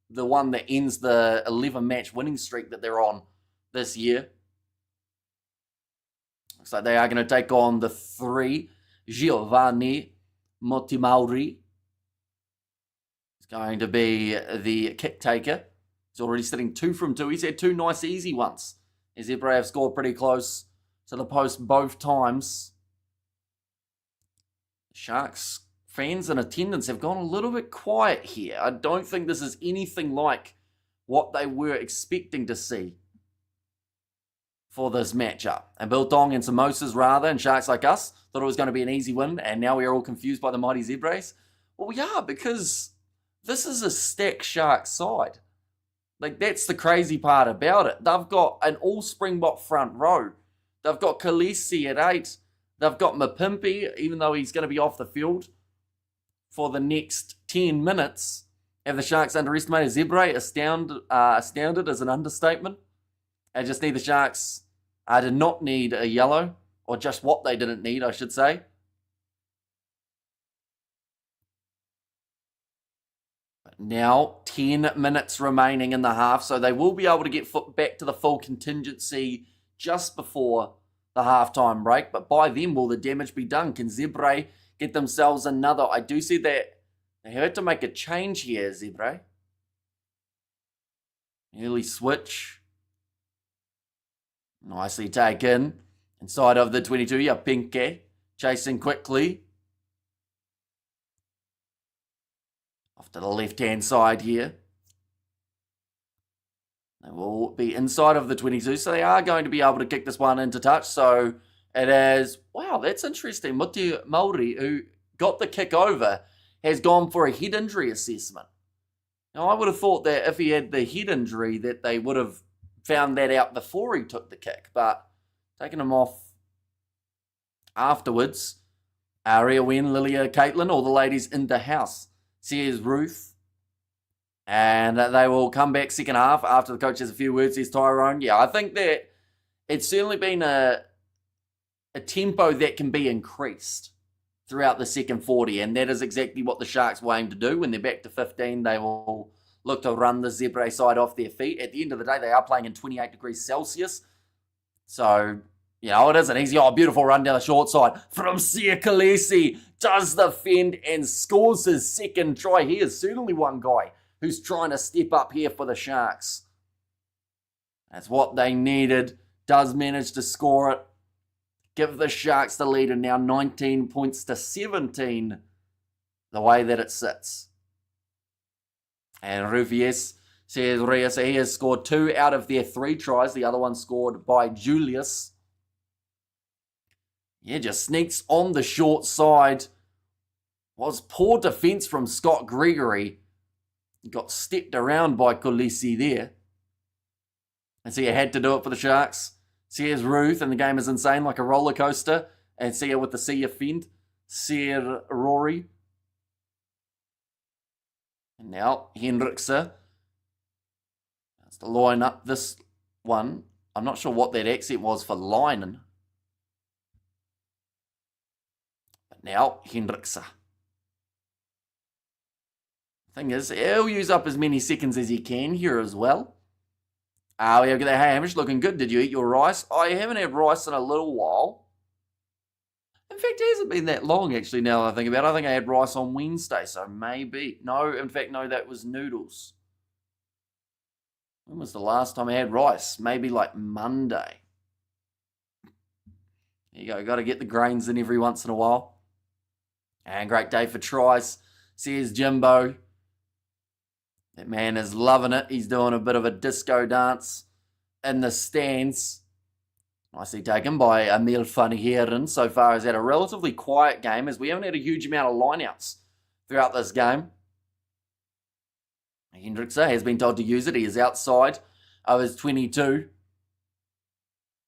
the one that ends the 11-match winning streak that they're on this year. Looks like they are going to take on the 3, Giovanni Motimauri. He's going to be the kick taker. He's already sitting 2 from 2. He's had 2 nice easy ones. As Zebre have scored pretty close to the post both times. Sharks fans in attendance have gone a little bit quiet here. I don't think this is anything like what they were expecting to see for this matchup. And Biltong and Samosas rather, and Sharks like us, thought it was going to be an easy win, and now we are all confused by the mighty Zebres. Well, we are, because this is a stacked Sharks side. Like, that's the crazy part about it. They've got an all-Springbok front row. They've got Khaleesi at 8. They've got Mapimpi, even though he's going to be off the field for the next 10 minutes. Have the Sharks underestimated Zebre? Astounded is an understatement. I just need the Sharks to not need a yellow, or just what they didn't need, I should say. But now, 10 minutes remaining in the half, so they will be able to get back to the full contingency just before the halftime break. But by then, will the damage be done? Can Zebre get themselves another? I do see that they had to make a change here, Zebre. Early switch. Nicely taken. Inside of the 22, yeah, Pinke. Chasing quickly. Off to the left-hand side here. They will be inside of the 22, so they are going to be able to kick this one into touch. So it is, wow, that's interesting. Muti Mauri, who got the kick over, has gone for a head injury assessment. Now, I would have thought that if he had the head injury, that they would have found that out before he took the kick, but taking him off afterwards. Aria Wen, Lilia, Caitlin, all the ladies in the house. Sears Ruth. And they will come back second half after the coach has a few words. There's Tyrone. Yeah, I think that it's certainly been a tempo that can be increased throughout the second 40, and that is exactly what the Sharks will aim to do. When they're back to 15, they will look to run the Zebre side off their feet. At the end of the day, they are playing in 28 degrees Celsius. So, you know, it isn't easy. Oh, beautiful run down the short side from Sia Khaleesi. Does the fend and scores his second try. He is certainly one guy who's trying to step up here for the Sharks. That's what they needed. Does manage to score it. Give the Sharks the lead, and now 19 points to 17, the way that it sits. And Rufies says Reyes, he has scored 2 out of their 3 tries. The other one scored by Julius. Yeah, just sneaks on the short side. Was poor defense from Scott Gregory. Got stepped around by Khaleesi there. And so you had to do it for the Sharks. Sears Ruth, and the game is insane, like a roller coaster. And see her with the Sia fend. Sear Rory. And now Hendrickse. That's to line up this one. I'm not sure what that accent was for Linen. But now Hendrickse. Thing is, he'll use up as many seconds as he can here as well. We have got that Hamish looking good. Did you eat your rice? I haven't had rice in a little while. In fact, it hasn't been that long, actually, now that I think about it. I think I had rice on Wednesday, so maybe. No, in fact, no, that was noodles. When was the last time I had rice? Maybe like Monday. There you go. Got to get the grains in every once in a while. And great day for tries. Says Jimbo. That man is loving it. He's doing a bit of a disco dance in the stands. Nicely taken by Emil van Heeren. So far has had a relatively quiet game as we haven't had a huge amount of lineouts throughout this game. Hendrickse has been told to use it. He is outside of his 22.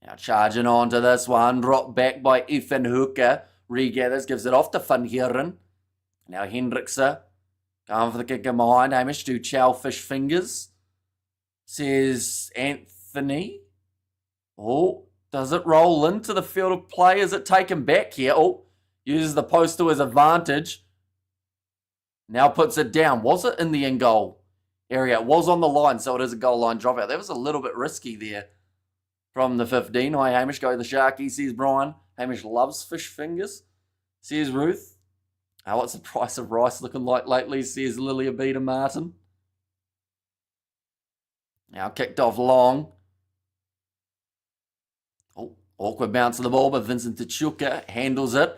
Now charging on to this one. Dropped back by Ethan Hooker. Regathers, gives it off to Van Heeren. Now Hendrickse going for the kick in behind. Hamish to chow fish fingers. Says Anthony. Oh, does it roll into the field of play? Is it taken back here? Oh, uses the post to his advantage. Now puts it down. Was it in the in-goal area? It was on the line, so it is a goal line dropout. That was a little bit risky there from the 15. Hi, Hamish. Go to the Sharky, says Brian. Hamish loves fish fingers, says Ruth. What's the price of rice looking like lately, says Lilia Beta Martin. Now kicked off long. Oh, awkward bounce of the ball, but Vincent Tachuka handles it.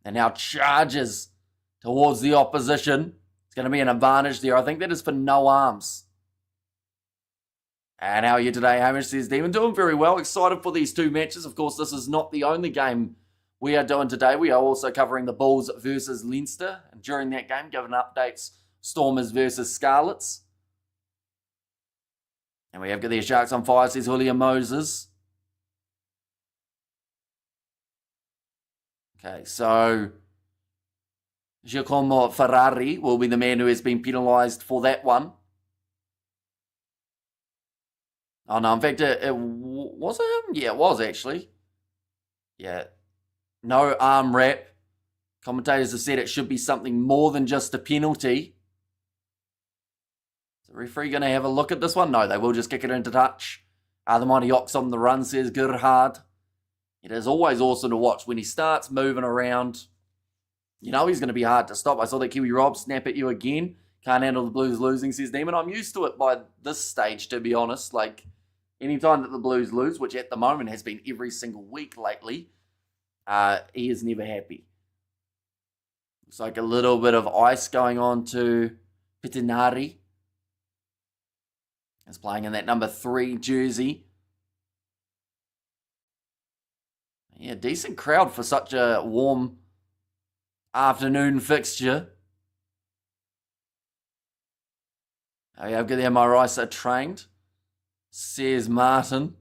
And now charges towards the opposition. It's going to be an advantage there. I think that is for no arms. And how are you today, Hamish, says Demon. Doing very well. Excited for these two matches. Of course, this is not the only game we are doing today. We are also covering the Bulls versus Leinster. And during that game, giving updates, Stormers versus Scarlets. And we have got the Sharks on fire, says Julian Moses. Okay, so Giacomo Ferrari will be the man who has been penalised for that one. Oh, no, in fact, was it him? Yeah, it was, actually. Yeah. No arm wrap. Commentators have said it should be something more than just a penalty. Is the referee going to have a look at this one? No, they will just kick it into touch. The mighty Ox on the run, says Gerhard. It is always awesome to watch when he starts moving around. You know he's going to be hard to stop. I saw that Kiwi Rob snap at you again. Can't handle the Blues losing, says Demon. I'm used to it by this stage, to be honest. Like, anytime that the Blues lose, which at the moment has been every single week lately, he is never happy. Looks like a little bit of ice going on to Pitinari. He's playing in that number 3 jersey. Yeah, decent crowd for such a warm afternoon fixture. Oh yeah, I've got the MRIs trained, says Martin.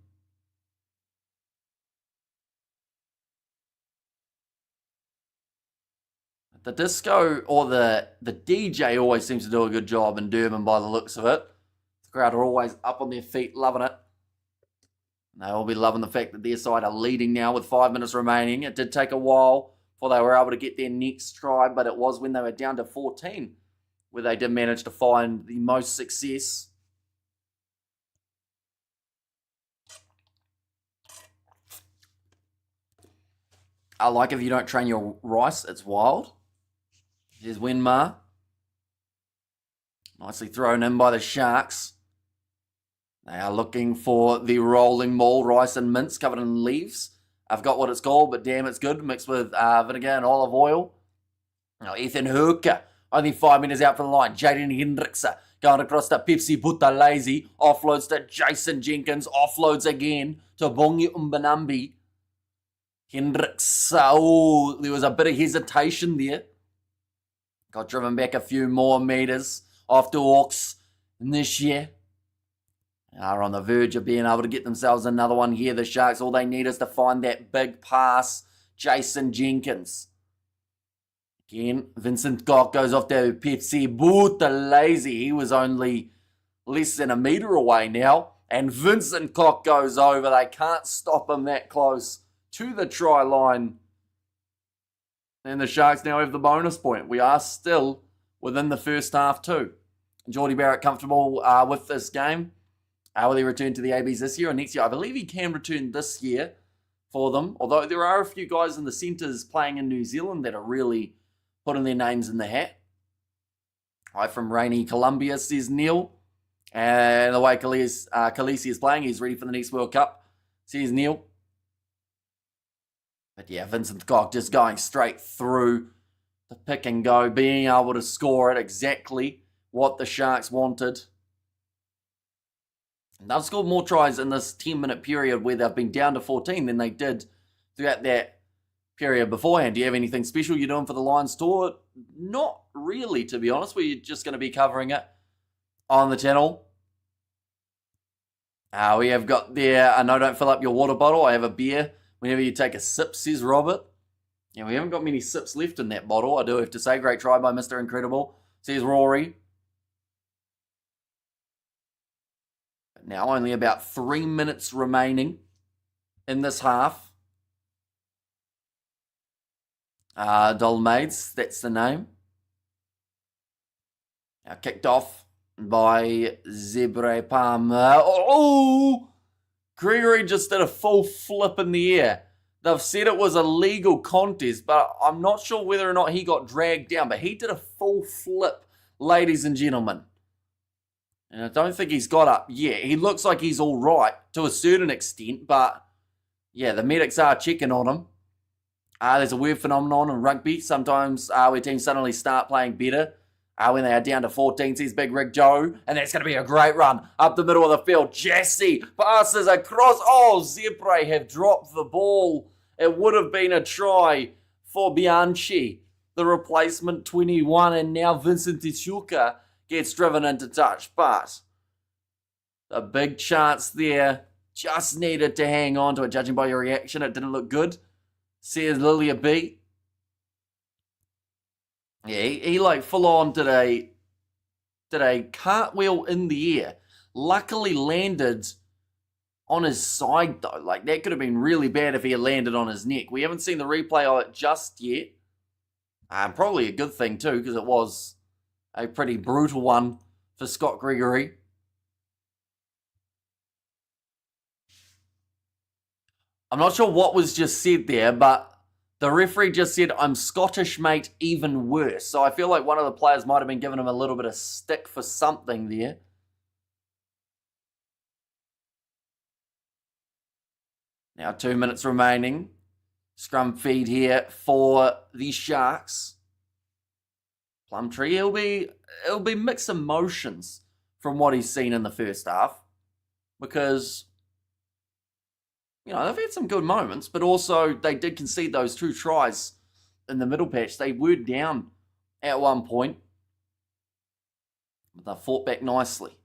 The disco or the DJ always seems to do a good job in Durban by the looks of it. The crowd are always up on their feet, loving it. They will be loving the fact that their side are leading now with 5 minutes remaining. It did take a while before they were able to get their next try, but it was when they were down to 14 where they did manage to find the most success. I like if you don't train your rice, it's wild. There's Winmar. Nicely thrown in by the Sharks. They are looking for the rolling maul, rice and mince covered in leaves. I've got what it's called, but damn, it's good. Mixed with vinegar and olive oil. Now, Ethan Hooker, only 5 minutes out from the line. Jaden Hendrickse going across to Pepsi Butalazy. Offloads to Jason Jenkins. Offloads again to Bongi Umbanambi. Hendrickse, oh, there was a bit of hesitation there. Got driven back a few more meters after Hawks this year. Are on the verge of being able to get themselves another one here. The Sharks, all they need is to find that big pass. Jason Jenkins. Again, Vincent Koch goes off to Pepsi Butalazy. He was only less than a meter away now. And Vincent Koch goes over. They can't stop him that close to the try line. And the Sharks now have the bonus point. We are still within the first half too. Geordie Barrett comfortable with this game. Will he return to the ABs this year or next year? I believe he can return this year for them, although there are a few guys in the centres playing in New Zealand that are really putting their names in the hat. Hi from rainy Colombia, says Neil. And the way Khaleesi is playing, he's ready for the next World Cup, says Neil. But yeah, Vincent Cock just going straight through the pick and go, being able to score it exactly what the Sharks wanted. And they've scored more tries in this 10-minute period where they've been down to 14 than they did throughout that period beforehand. Do you have anything special you're doing for the Lions tour? Not really, to be honest. We're just going to be covering it on the channel. We have got there, no, don't fill up your water bottle. I have a beer whenever you take a sip, says Robert. Yeah, we haven't got many sips left in that bottle, I do have to say. Great try by Mr. Incredible, says Rory. But now only about 3 minutes remaining in this half. Dolmades, that's the name. Now kicked off by Zebre Parma. Oh! Gregory just did a full flip in the air. They've said it was a legal contest, but I'm not sure whether or not he got dragged down. But he did a full flip, ladies and gentlemen. And I don't think he's got up yet. He looks like he's all right to a certain extent, but yeah, the medics are checking on him. There's a weird phenomenon in rugby. Sometimes where teams suddenly start playing better when they are down to 14, says Big Rig Joe. And that's going to be a great run up the middle of the field. Jesse passes across. Oh, Zebre have dropped the ball. It would have been a try for Bianchi, the replacement 21. And now Vincent Tishuka gets driven into touch. But a big chance there. Just needed to hang on to it. Judging by your reaction, it didn't look good, says Lilia B. Yeah, he like full on did a cartwheel in the air. Luckily landed on his side though. Like that could have been really bad if he had landed on his neck. We haven't seen the replay of it just yet. Probably a good thing too, because it was a pretty brutal one for Scott Gregory. I'm not sure what was just said there, but the referee just said, "I'm Scottish, mate, even worse." So I feel like one of the players might have been giving him a little bit of stick for something there. Now 2 minutes remaining. Scrum feed here for the Sharks. Plumtree, it'll be mixed emotions from what he's seen in the first half. Because you know, they've had some good moments, but also they did concede those 2 tries in the middle patch. They were down at one point, but they fought back nicely.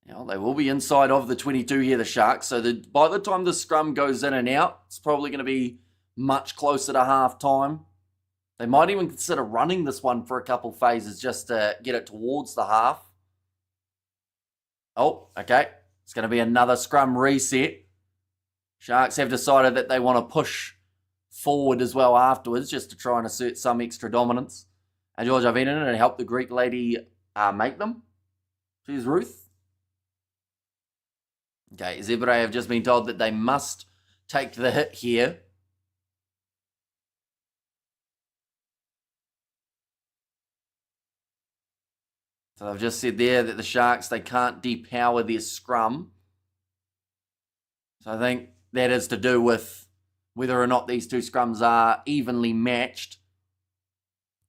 Now, they will be inside of the 22 here, the Sharks. So by the time the scrum goes in and out, it's probably going to be much closer to half time. They might even consider running this one for a couple phases just to get it towards the half. Oh, okay. It's going to be another scrum reset. Sharks have decided that they want to push forward as well afterwards just to try and assert some extra dominance. And George, I've been in it and helped the Greek lady make them. She's Ruth. Okay, Zebre have just been told that they must take the hit here. So they've just said there that the Sharks, they can't depower their scrum. So I think that is to do with whether or not these 2 scrums are evenly matched.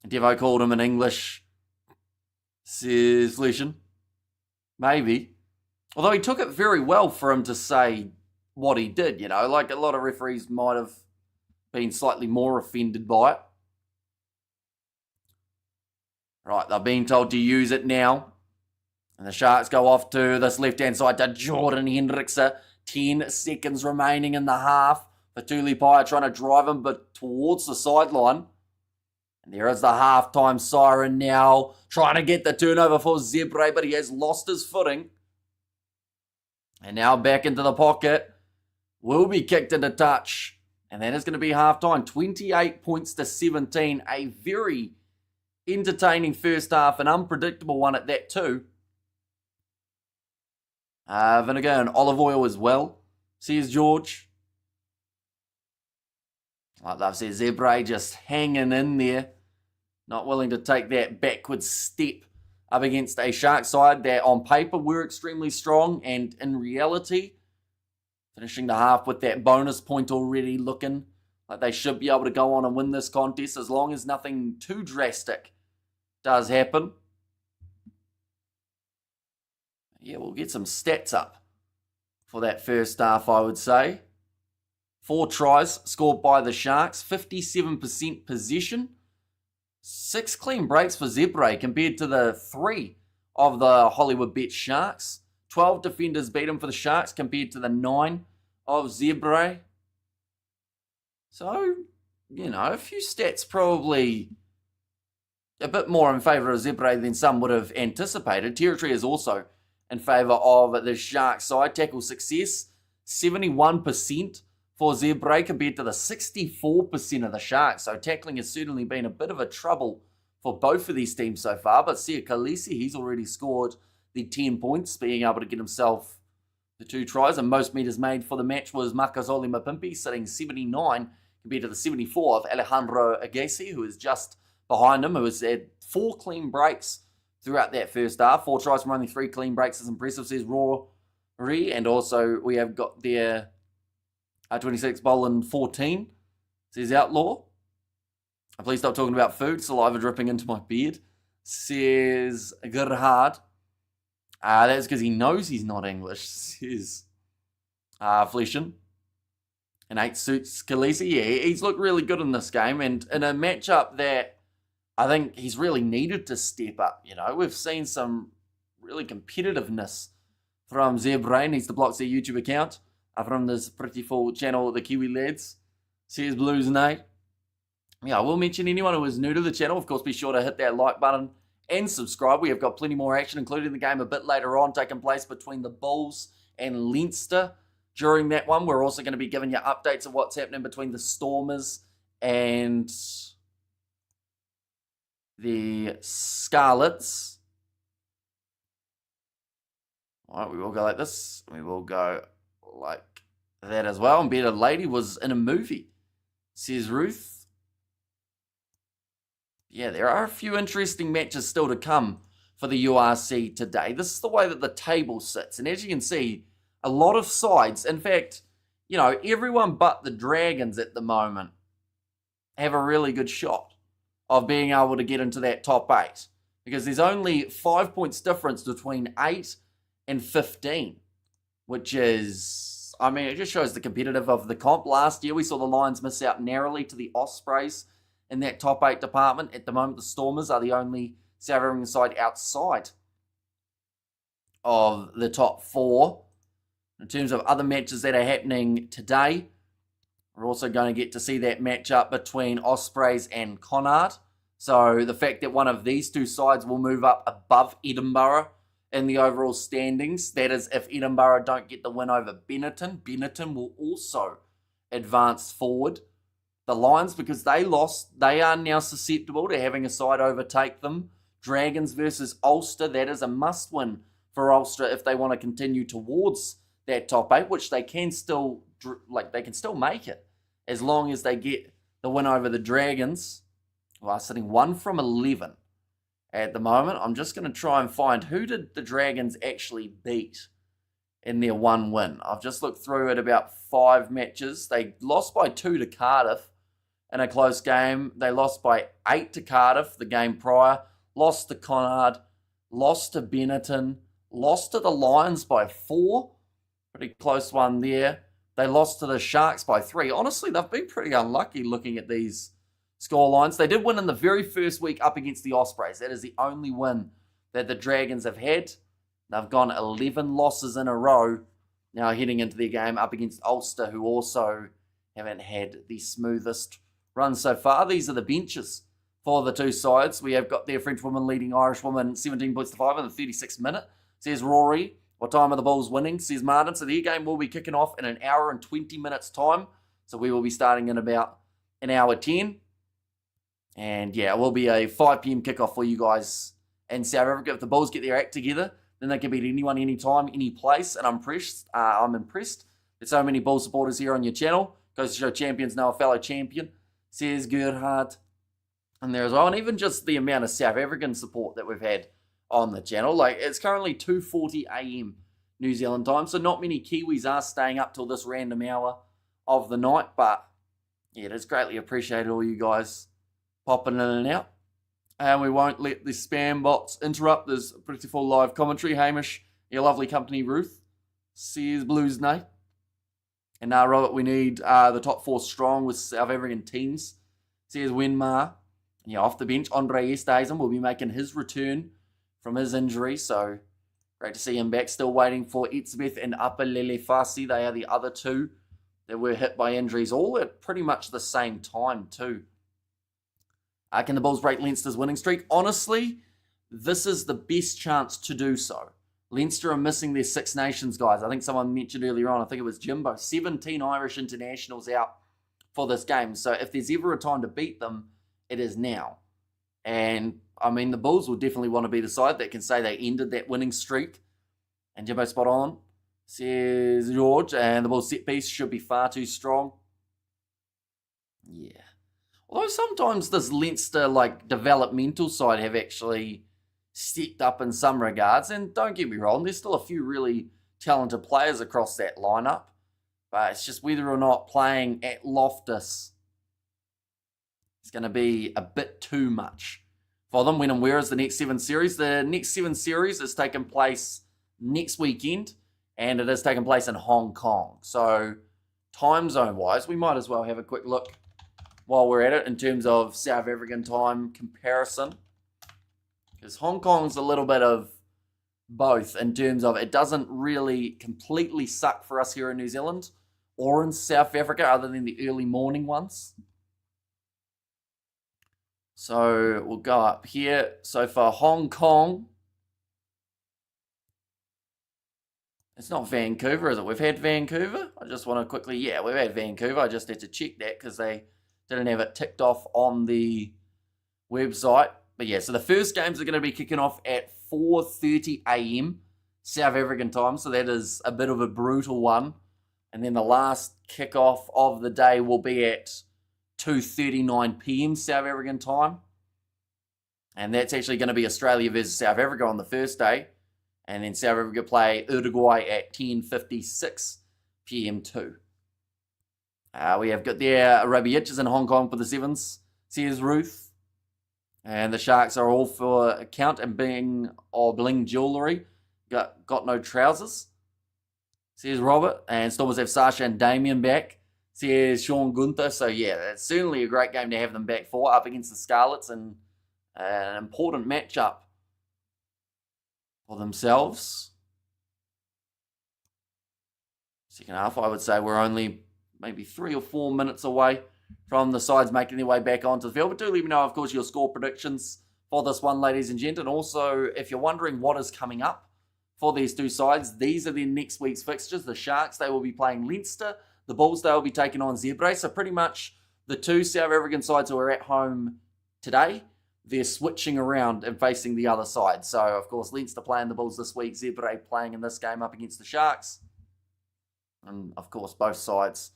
Devo called him in English solution. Maybe. Although he took it very well for him to say what he did, you know. Like a lot of referees might have been slightly more offended by it. Right, they're being told to use it now. And the Sharks go off to this left-hand side to Jordan Hendrickse. 10 seconds remaining in the half. Fatulipai trying to drive him but towards the sideline. And there is the halftime siren now. Trying to get the turnover for Zebre, but he has lost his footing. And now back into the pocket. Will be kicked into touch. And that is going to be halftime. 28 points to 17. A very Entertaining first half, an unpredictable one at that too. Vinegar and olive oil as well, says George. Like they've said, Zebre just hanging in there, not willing to take that backward step up against a Sharks side that on paper were extremely strong, and in reality, finishing the half with that bonus point already, looking like they should be able to go on and win this contest as long as nothing too drastic does happen. Yeah, we'll get some stats up for that first half, I would say. 4 tries scored by the Sharks, 57% possession, 6 clean breaks for Zebre compared to the 3 of the Hollywood Bet Sharks. 12 defenders beaten for the Sharks compared to the 9 of Zebre. So, you know, a few stats probably a bit more in favour of Zebre than some would have anticipated. Territory is also in favour of the Sharks side. Tackle success, 71% for Zebre compared to the 64% of the Sharks. So tackling has certainly been a bit of a trouble for both of these teams so far. But Sia Khaleesi, he's already scored the 10 points, being able to get himself the 2 tries. And most meters made for the match was Makazole Mapimpi, sitting 79 compared to the 74 of Alejandro Agassi, who is just behind him, who has had 4 clean breaks throughout that first half. 4 tries from only 3 clean breaks is impressive, says Rory. And also we have got their 26 bowling 14, says Outlaw. Please stop talking about food, saliva dripping into my beard, says Gerhard. That's because he knows he's not English, says Fleshin. And 8 suits Khaleesi. Yeah, he's looked really good in this game, and in a matchup that I think he's really needed to step up. You know, we've seen some really competitiveness from Zebre. Needs to block their YouTube account from this pretty full channel, the Kiwi Lads, says Blues Nate. Yeah, I will mention anyone who is new to the channel. Of course, be sure to hit that like button and subscribe. We have got plenty more action, including the game a bit later on, taking place between the Bulls and Leinster. During that one, we're also going to be giving you updates of what's happening between the Stormers and the Scarlets. All right, we will go like this. We will go like that as well. And Better Lady was in a movie, says Ruth. Yeah, there are a few interesting matches still to come for the URC today. This is the way that the table sits. And as you can see, a lot of sides, in fact, you know, everyone but the Dragons at the moment have a really good shot of being able to get into that top 8. Because there's only 5 points difference between 8 and 15. Which is, I mean, it just shows the competitive of the comp. Last year, we saw the Lions miss out narrowly to the Ospreys in that top 8 department. At the moment, the Stormers are the only South African side outside of the top 4. In terms of other matches that are happening today, we're also going to get to see that matchup between Ospreys and Connacht. So the fact that one of these 2 sides will move up above Edinburgh in the overall standings, that is if Edinburgh don't get the win over Benetton. Benetton will also advance forward. The Lions, because they lost, they are now susceptible to having a side overtake them. Dragons versus Ulster, that is a must-win for Ulster if they want to continue towards that top 8, which they can still, they can still make it as long as they get the win over the Dragons. Well, sitting 1 from 11 at the moment. I'm just going to try and find who did the Dragons actually beat in their 1 win. I've just looked through at about 5 matches. They lost by 2 to Cardiff in a close game. They lost by 8 to Cardiff the game prior. Lost to Connacht. Lost to Benetton. Lost to the Lions by 4. Pretty close one there. They lost to the Sharks by 3. Honestly, they've been pretty unlucky looking at these score lines. They did win in the very first week up against the Ospreys. That is the only win that the Dragons have had. They've gone 11 losses in a row now heading into their game up against Ulster, who also haven't had the smoothest run so far. These are the benches for the 2 sides. We have got their French woman leading Irish woman 17 points to 5 in the 36th minute, says Rory. What time are the Bulls winning, says Martin. So their game will be kicking off in an hour and 20 minutes time. So we will be starting in about an hour 10. And yeah, it will be a 5 p.m. kickoff for you guys in South Africa. If the Bulls get their act together, then they can beat anyone, anytime, any place. And I'm impressed. There's so many Bull supporters here on your channel. Goes to show champions know a fellow champion. Says Gerhard. And there as well. And even just the amount of South African support that we've had on the channel. Like, it's currently 2:40 a.m. New Zealand time. So not many Kiwis are staying up till this random hour of the night. But yeah, it is greatly appreciated, all you guys popping in and out. And we won't let the spam bots interrupt. There's a pretty full live commentary. Hamish, your lovely company, Ruth. Says Blues Night. And now, Robert, we need the top 4 strong with South African teams. Says Wenmar. Yeah, off the bench, Andre Esterhuizen will be making his return from his injury. So, great to see him back. Still waiting for Etzebeth and Apalele Fasi. They are the other 2 that were hit by injuries, all at pretty much the same time, too. Can the Bulls break Leinster's winning streak? Honestly, this is the best chance to do so. Leinster are missing their Six Nations guys. I think someone mentioned earlier on, I think it was Jimbo, 17 Irish internationals out for this game. So if there's ever a time to beat them, it is now. And, I mean, the Bulls will definitely want to be the side that can say they ended that winning streak. And Jimbo spot on, says George, and the Bulls set piece should be far too strong. Yeah. Although sometimes this Leinster, developmental side have actually stepped up in some regards. And don't get me wrong, there's still a few really talented players across that lineup. But it's just whether or not playing at Loftus is going to be a bit too much for them. When and where is the next 7 series? The next 7 series is taking place next weekend. And it is taking place in Hong Kong. So time zone-wise, we might as well have a quick look while we're at it in terms of South African time comparison. Because Hong Kong's a little bit of both in terms of it doesn't really completely suck for us here in New Zealand or in South Africa other than the early morning ones. So we'll go up here. So for Hong Kong, it's not Vancouver, is it? We've had Vancouver. I just want to quickly, yeah, we've had Vancouver. I just had to check that because they didn't have it ticked off on the website. But yeah, so the first games are going to be kicking off at 4:30 a.m. South African time. So that is a bit of a brutal one. And then the last kickoff of the day will be at 2:39 p.m. South African time. And that's actually going to be Australia versus South Africa on the first day. And then South Africa play Uruguay at 10:56 p.m. too. We have got their rugby itches in Hong Kong for the sevens, says Ruth. And the Sharks are all for count and bling jewellery. Got no trousers, says Robert. And Stormers have Sasha and Damien back, says Sean Gunther. So yeah, it's certainly a great game to have them back for up against the Scarlets and an important matchup for themselves. Second half, I would say we're only maybe 3 or 4 minutes away from the sides making their way back onto the field. But do let me know, of course, your score predictions for this one, ladies and gents. And also, if you're wondering what is coming up for these 2 sides, these are their next week's fixtures. The Sharks, they will be playing Leinster. The Bulls, they will be taking on Zebre. So pretty much the 2 South African sides who are at home today, they're switching around and facing the other side. So, of course, Leinster playing the Bulls this week. Zebre playing in this game up against the Sharks. And, of course, both sides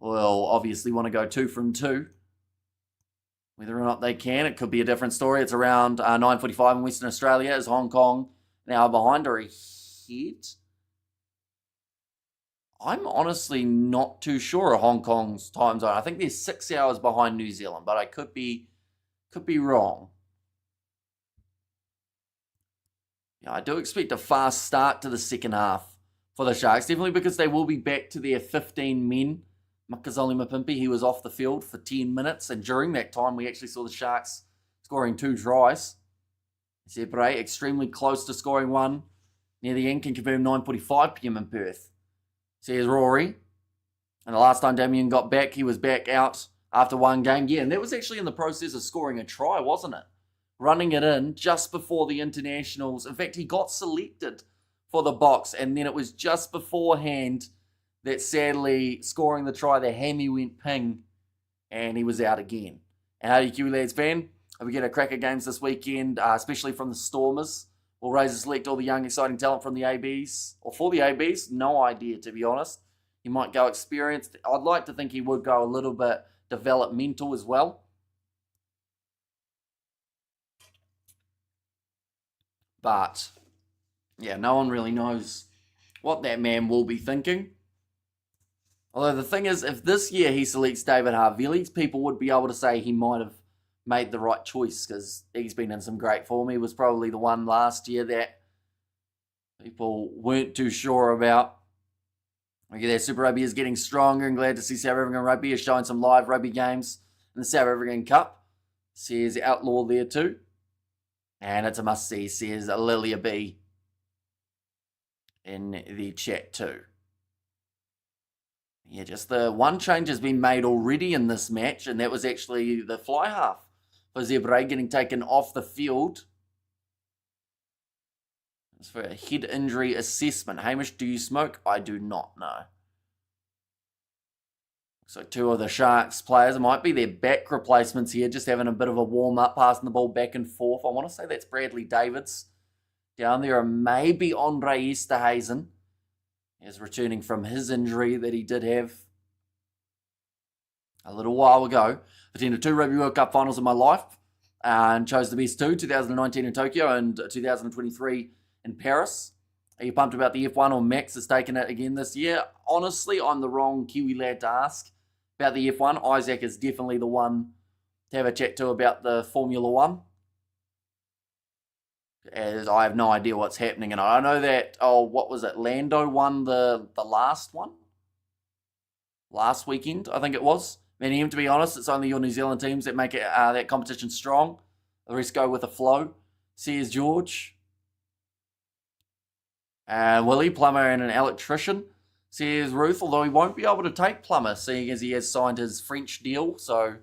will obviously want to go 2 from 2. Whether or not they can, it could be a different story. It's around 9:45 in Western Australia as Hong Kong now behind or ahead. I'm honestly not too sure of Hong Kong's time zone. I think they're 6 hours behind New Zealand, but I could be wrong. Yeah, I do expect a fast start to the second half for the Sharks, definitely because they will be back to their 15 men. Makazole Mapimpi, he was off the field for 10 minutes, and during that time, we actually saw the Sharks scoring 2 tries. Zebre extremely close to scoring 1 near the end, can confirm 9:45 p.m. in Perth. Says Rory. And the last time Damien got back, he was back out after 1 game. Yeah, and that was actually in the process of scoring a try, wasn't it? Running it in just before the internationals. In fact, he got selected for the box, and then it was just beforehand that sadly scoring the try, the hammy went ping, and he was out again. And how do you Kiwi Lads fan? If we get a cracker games this weekend, especially from the Stormers, we'll raise and select all the young, exciting talent from the ABs. Or for the ABs, no idea, to be honest. He might go experienced. I'd like to think he would go a little bit developmental as well. But, yeah, no one really knows what that man will be thinking. Although the thing is, if this year he selects David Havili, people would be able to say he might have made the right choice because he's been in some great form. He was probably the one last year that people weren't too sure about. Okay, their Super Rugby is getting stronger, and glad to see South African Rugby is showing some live rugby games in the South African Cup. Says Outlaw there too. And it's a must-see, says Lilia B in the chat too. Yeah, just the one change has been made already in this match, and that was actually the fly half for Zebre getting taken off the field. It's for a head injury assessment. Hamish, do you smoke? I do not know. Looks like two of the Sharks players, it might be their back replacements here, just having a bit of a warm-up, passing the ball back and forth. I want to say that's Bradley Davids down there, or maybe Andre Esterhazen is returning from his injury that he did have a little while ago. Attended 2 Rugby World Cup finals in my life and chose the best 2, 2019 in Tokyo and 2023 in Paris. Are you pumped about the F1 or Max has taken it again this year? Honestly, I'm the wrong Kiwi lad to ask about the F1. Isaac is definitely the one to have a chat to about the Formula 1. As I have no idea what's happening. And I know that, what was it? Lando won the last one? Last weekend, I think it was. To be honest, it's only your New Zealand teams that make it, that competition strong. The rest go with the flow. Says George. Willie, plumber and an electrician, says Ruth, although he won't be able to take plumber, seeing as he has signed his French deal. So,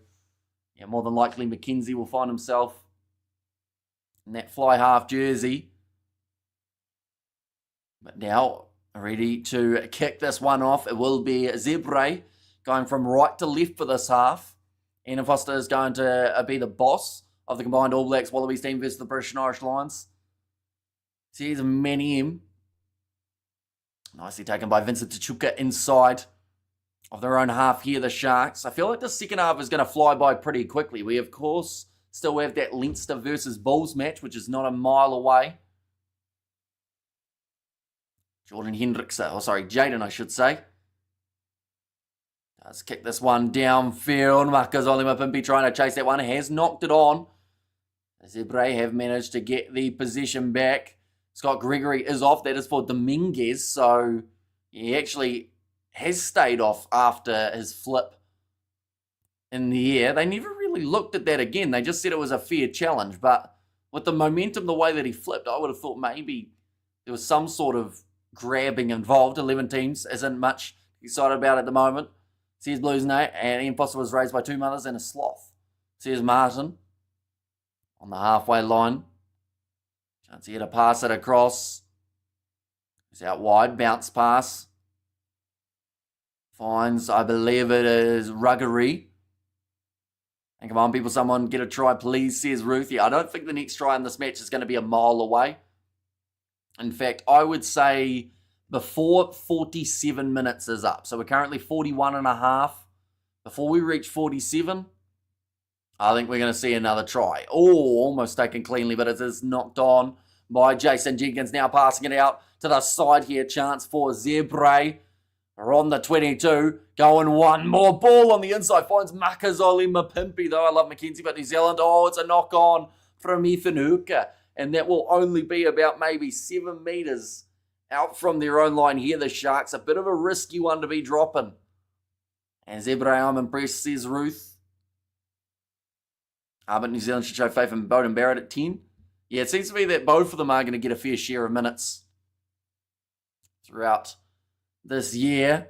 yeah, more than likely Mackenzie will find himself in that fly half jersey. But now, ready to kick this one off. It will be Zebre going from right to left for this half. Ian Foster is going to be the boss of the combined All Blacks Wallabies team versus the British and Irish Lions. Here's Manny M. Nicely taken by Vincent Tachuka inside of their own half here, the Sharks. I feel like the second half is going to fly by pretty quickly. We, of course, still have that Leinster versus Bulls match, which is not a mile away. Jaden, I should say. Does kick this one downfield. Marcus Olimapimpi trying to chase that one. Has knocked it on. Zebre have managed to get the position back. Scott Gregory is off. That is for Dominguez. So he actually has stayed off after his flip in the air. They never really looked at that again. They just said it was a fair challenge. But with the momentum, the way that he flipped, I would have thought maybe there was some sort of grabbing involved. 11 teams isn't much excited about at the moment. Says Blues Nate. And Ian Foster was raised by 2 mothers and a sloth. Says Martin on the halfway line. Chance here to pass it across. It's out wide. Bounce pass. Finds, I believe it is Ruggery. And come on, people, someone get a try, please, says Ruthie. I don't think the next try in this match is going to be a mile away. In fact, I would say before 47 minutes is up. So we're currently 41 and a half. Before we reach 47, I think we're going to see another try. Oh, almost taken cleanly, but it is knocked on by Jason Jenkins. Now passing it out to the side here. Chance for Zebre. We're on the 22. Going one more ball on the inside. Finds Makazole Mapimpi, though. I love Mackenzie, but New Zealand. Oh, it's a knock on from Ethan Hooker. And that will only be about maybe 7 metres out from their own line here. The Sharks, a bit of a risky one to be dropping. And Zebre, I'm impressed, says Ruth. But New Zealand should show faith in Bowden Barrett at 10. Yeah, it seems to be that both of them are going to get a fair share of minutes throughout this year.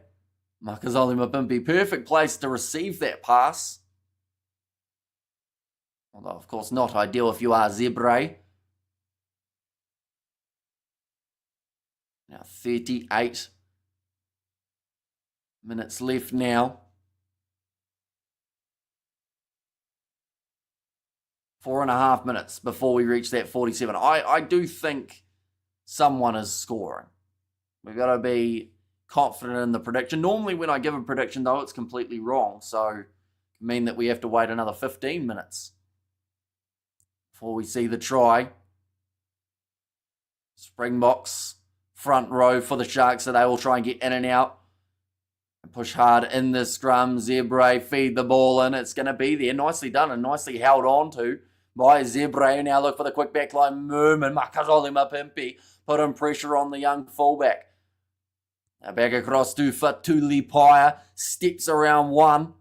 Makazole Mapimpi, perfect place to receive that pass. Although, of course, not ideal if you are Zebre. Now, 38 minutes left now. 4.5 minutes before we reach that 47. I do think someone is scoring. We've got to be confident in the prediction. Normally when I give a prediction, though, it's completely wrong. So it can mean that we have to wait another 15 minutes before we see the try. Springboks, front row for the Sharks, so they will try and get in and out. And push hard in the scrum. Zebre feed the ball in. It's going to be there. Nicely done and nicely held on to by Zebre. Now look for the quick backline move. And Makazole Mapimpi put in pressure on the young fullback. Now back across to Fatuli Paya. Steps around one.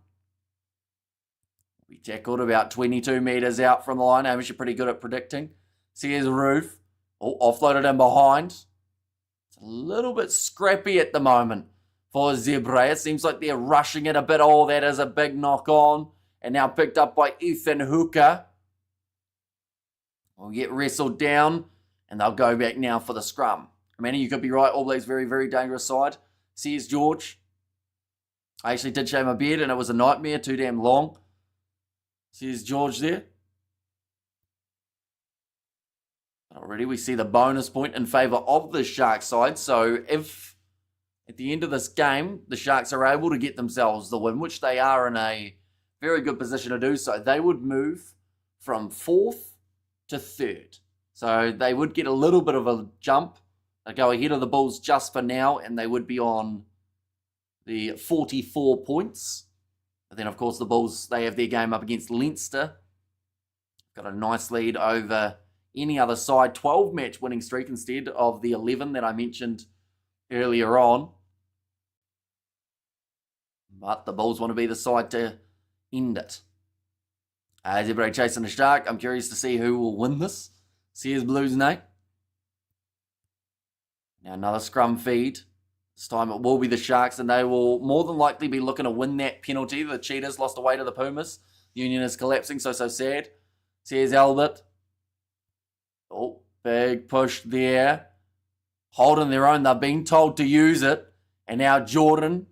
We tackled about 22 metres out from the line. Hamish are pretty good at predicting. See his roof. Oh, offloaded in behind. It's a little bit scrappy at the moment for Zebre. It seems like they're rushing it a bit. Oh, that is a big knock on. And now picked up by Ethan Hooker. Will get wrestled down. And they'll go back now for the scrum. Manny, you could be right. All Blacks very, very dangerous side. Here's George. I actually did shave my beard and it was a nightmare. Too damn long. Here's George there. Already we see the bonus point in favour of the Sharks side. So if at the end of this game, the Sharks are able to get themselves the win, which they are in a very good position to do so, they would move from 4th to 3rd. So they would get a little bit of a jump. They go ahead of the Bulls just for now, and they would be on the 44 points. But then, of course, the Bulls, they have their game up against Leinster. Got a nice lead over any other side. 12-match winning streak instead of the 11 that I mentioned earlier on. But the Bulls want to be the side to end it. Zebre chasing a Shark. I'm curious to see who will win this. See his Blues name. Now another scrum feed. This time it will be the Sharks, and they will more than likely be looking to win that penalty. The Cheetahs lost away to the Pumas. Union is collapsing, so sad. Here's Albert. Oh, big push there. Holding their own. They're being told to use it. And now Jordan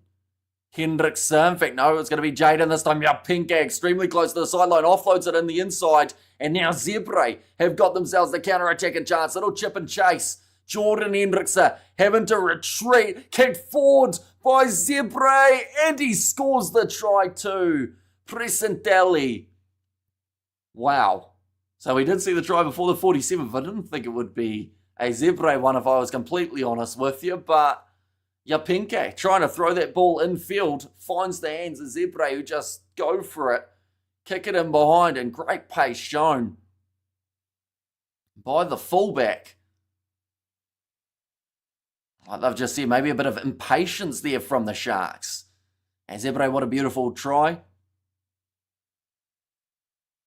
Hendrickson. In fact, no, it's going to be Jaden this time. Yeah, Pinka extremely close to the sideline. Offloads it in the inside. And now Zebre have got themselves the counter-attacking chance. Little chip and chase. Jordan Hendrickson having to retreat. Kicked forward by Zebre. And he scores the try too. Presentelli. Wow. So we did see the try before the 47th. I didn't think it would be a Zebre one if I was completely honest with you. But Yapinke trying to throw that ball infield. Finds the hands of Zebre who just go for it. Kick it in behind and great pace shown by the fullback. I've just seen maybe a bit of impatience there from the Sharks. And Zebre, what a beautiful try.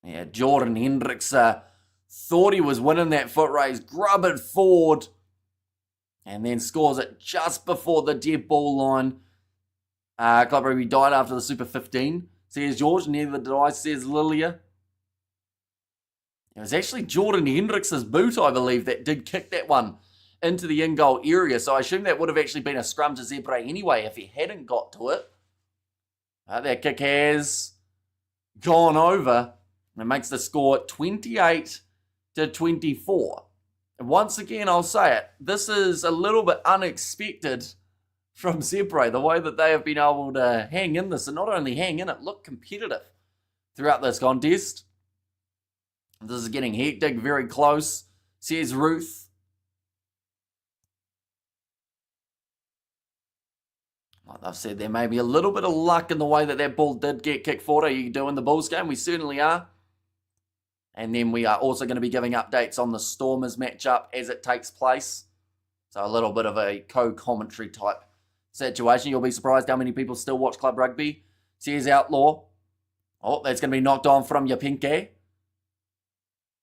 Yeah, Jordan Hendricks thought he was winning that foot race. Grub it forward. And then scores it just before the dead ball line. Club Rugby died after the Super 15. Says George, neither did I, says Lilia. It was actually Jordan Hendricks' boot, I believe, that did kick that one into the in-goal area. So I assume that would have actually been a scrum to Zebre anyway if he hadn't got to it. That kick has gone over. And it makes the score 28-24. And once again, I'll say it, this is a little bit unexpected from Zebre, the way that they have been able to hang in this, and not only hang in it, look competitive throughout this contest. This is getting hectic, very close, says Ruth. Like I've said, there may be a little bit of luck in the way that that ball did get kicked forward. Are you doing the Bulls game? We certainly are. And then we are also going to be giving updates on the Stormers matchup as it takes place. So a little bit of a co-commentary type situation. You'll be surprised how many people still watch Club Rugby. Says Outlaw. Oh, that's going to be knocked on from Yapinke.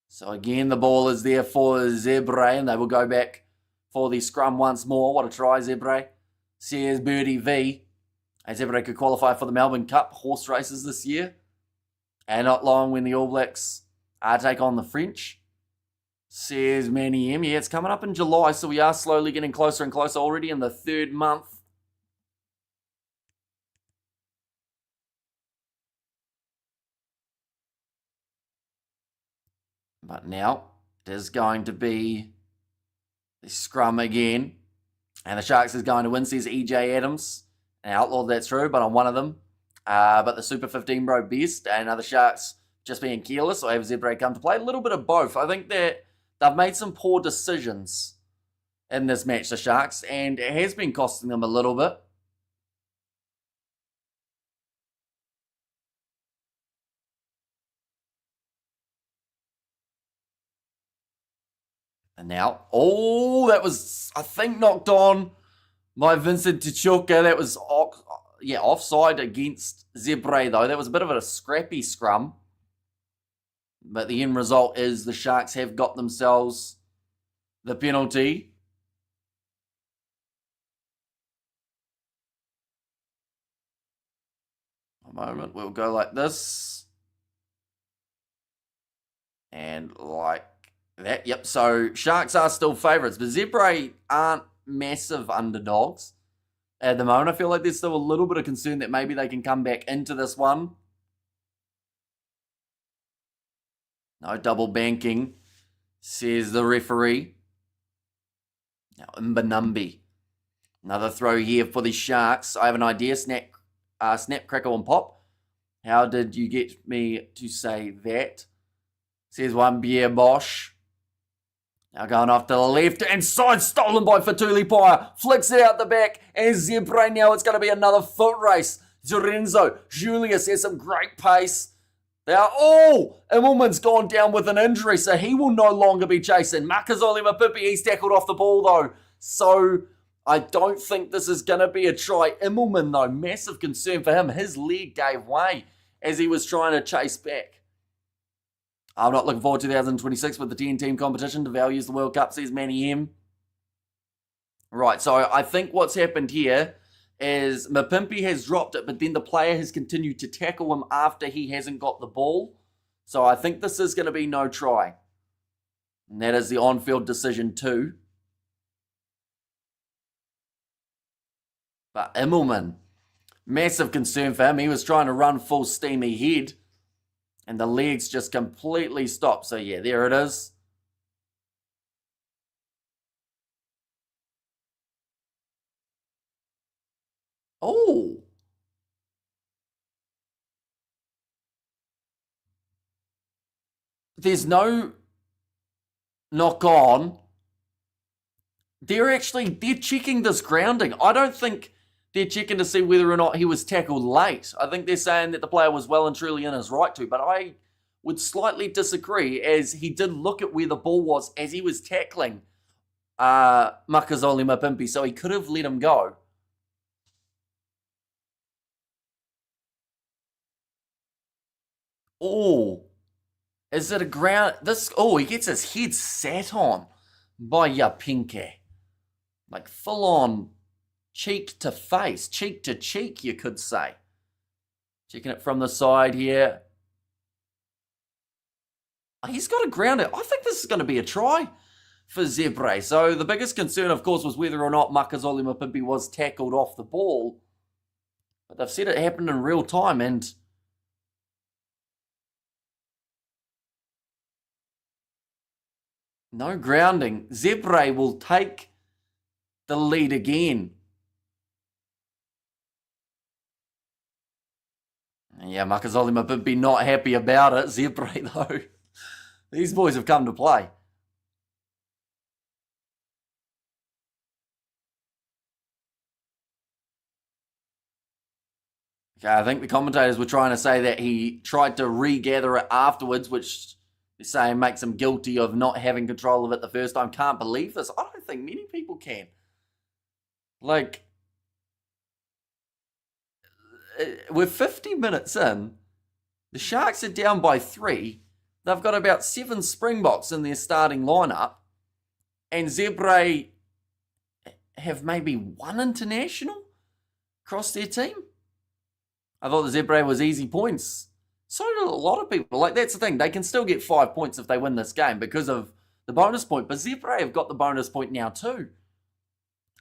So again, the ball is there for Zebre, and they will go back for the scrum once more. What a try, Zebre. Says Birdie V. Zebre could qualify for the Melbourne Cup horse races this year. And not long when the All Blacks take on the French. Says Manny M. Yeah, it's coming up in July, so we are slowly getting closer and closer, already in the 3rd month. But now it is going to be the scrum again. And the Sharks is going to win, says EJ Adams. And outlawed, that's true, but on one of them. But the Super 15 bro best. And are the Sharks just being careless, or have Zebre come to play? A little bit of both. I think that they've made some poor decisions in this match, the Sharks, and it has been costing them a little bit. And now, oh, that was, I think, knocked on by Vincent Tuchuka. That was, offside against Zebre, though. That was a bit of a scrappy scrum. But the end result is the Sharks have got themselves the penalty. A moment, we'll go like this. And like that. Yep, so Sharks are still favourites, but Zebre aren't massive underdogs at the moment. I feel like there's still a little bit of concern that maybe they can come back into this one. No double banking, says the referee. Now, Mbanumbi. Another throw here for the Sharks. I have an idea. Snap, crackle, and pop. How did you get me to say that? Says one Pierre Bosch. Now going off to the left. And side stolen by Fatuli Paya. Flicks it out the back. And Zebre now. It's going to be another foot race. Zorenzo Julius has some great pace. Immelman's gone down with an injury, so he will no longer be chasing. Makazole Mapipi, he's tackled off the ball, though. So I don't think this is going to be a try. Immelman, though, massive concern for him. His leg gave way as he was trying to chase back. I'm not looking forward to 2026 with the 10-team competition. Devalues the World Cup, says Manny M. Right, so I think what's happened here is Mapimpi has dropped it, but then the player has continued to tackle him after he hasn't got the ball. So I think this is going to be no try. And that is the on-field decision too. But Immelman, massive concern for him. He was trying to run full steam ahead, and the legs just completely stopped. So yeah, there it is. Oh. There's no knock on. They're checking this grounding. I don't think they're checking to see whether or not he was tackled late. I think they're saying that the player was well and truly in his right to, but I would slightly disagree, as he did look at where the ball was as he was tackling Makazole Mapimpi, so he could have let him go. Oh, is it a ground? He gets his head sat on by Yapinke. Like full on cheek to face, cheek to cheek, you could say. Checking it from the side here. He's got to ground it. I think this is going to be a try for Zebre. So the biggest concern, of course, was whether or not Makazole Mapimpi was tackled off the ball. But they've said it happened in real time, and no grounding. Zebre will take the lead again. Yeah, Makazole Mapimpi not happy about it. Zebre, though. These boys have come to play. Okay, I think the commentators were trying to say that he tried to regather it afterwards, which they're saying makes him guilty of not having control of it the first time. Can't believe this. I don't think many people can. Like, we're 50 minutes in. The Sharks are down by 3. They've got about 7 Springboks in their starting lineup. And Zebre have maybe 1 international across their team. I thought the Zebre was easy points. So did a lot of people. Like, that's the thing. They can still get 5 points if they win this game because of the bonus point. But Zebre have got the bonus point now too.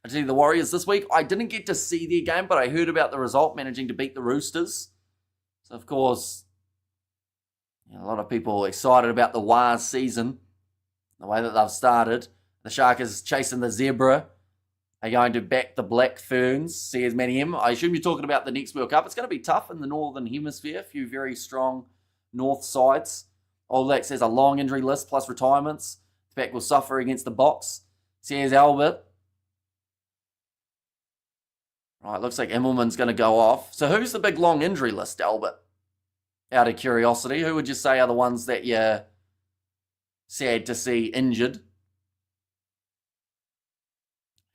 I tell you, the Warriors this week, I didn't get to see their game, but I heard about the result, managing to beat the Roosters. So, of course, A lot of people excited about the Wars season, the way that they've started. The Sharks chasing the Zebra. Are going to back the Black Ferns. See as many of them. I assume you're talking about the next World Cup. It's going to be tough in the Northern Hemisphere. A few very strong North sides. All Blacks has a long injury list plus retirements. The back will suffer against the Box. See as Albert. Right, looks like Immelman's going to go off. So who's the big long injury list, Albert? Out of curiosity, who would you say are the ones that you're sad to see injured?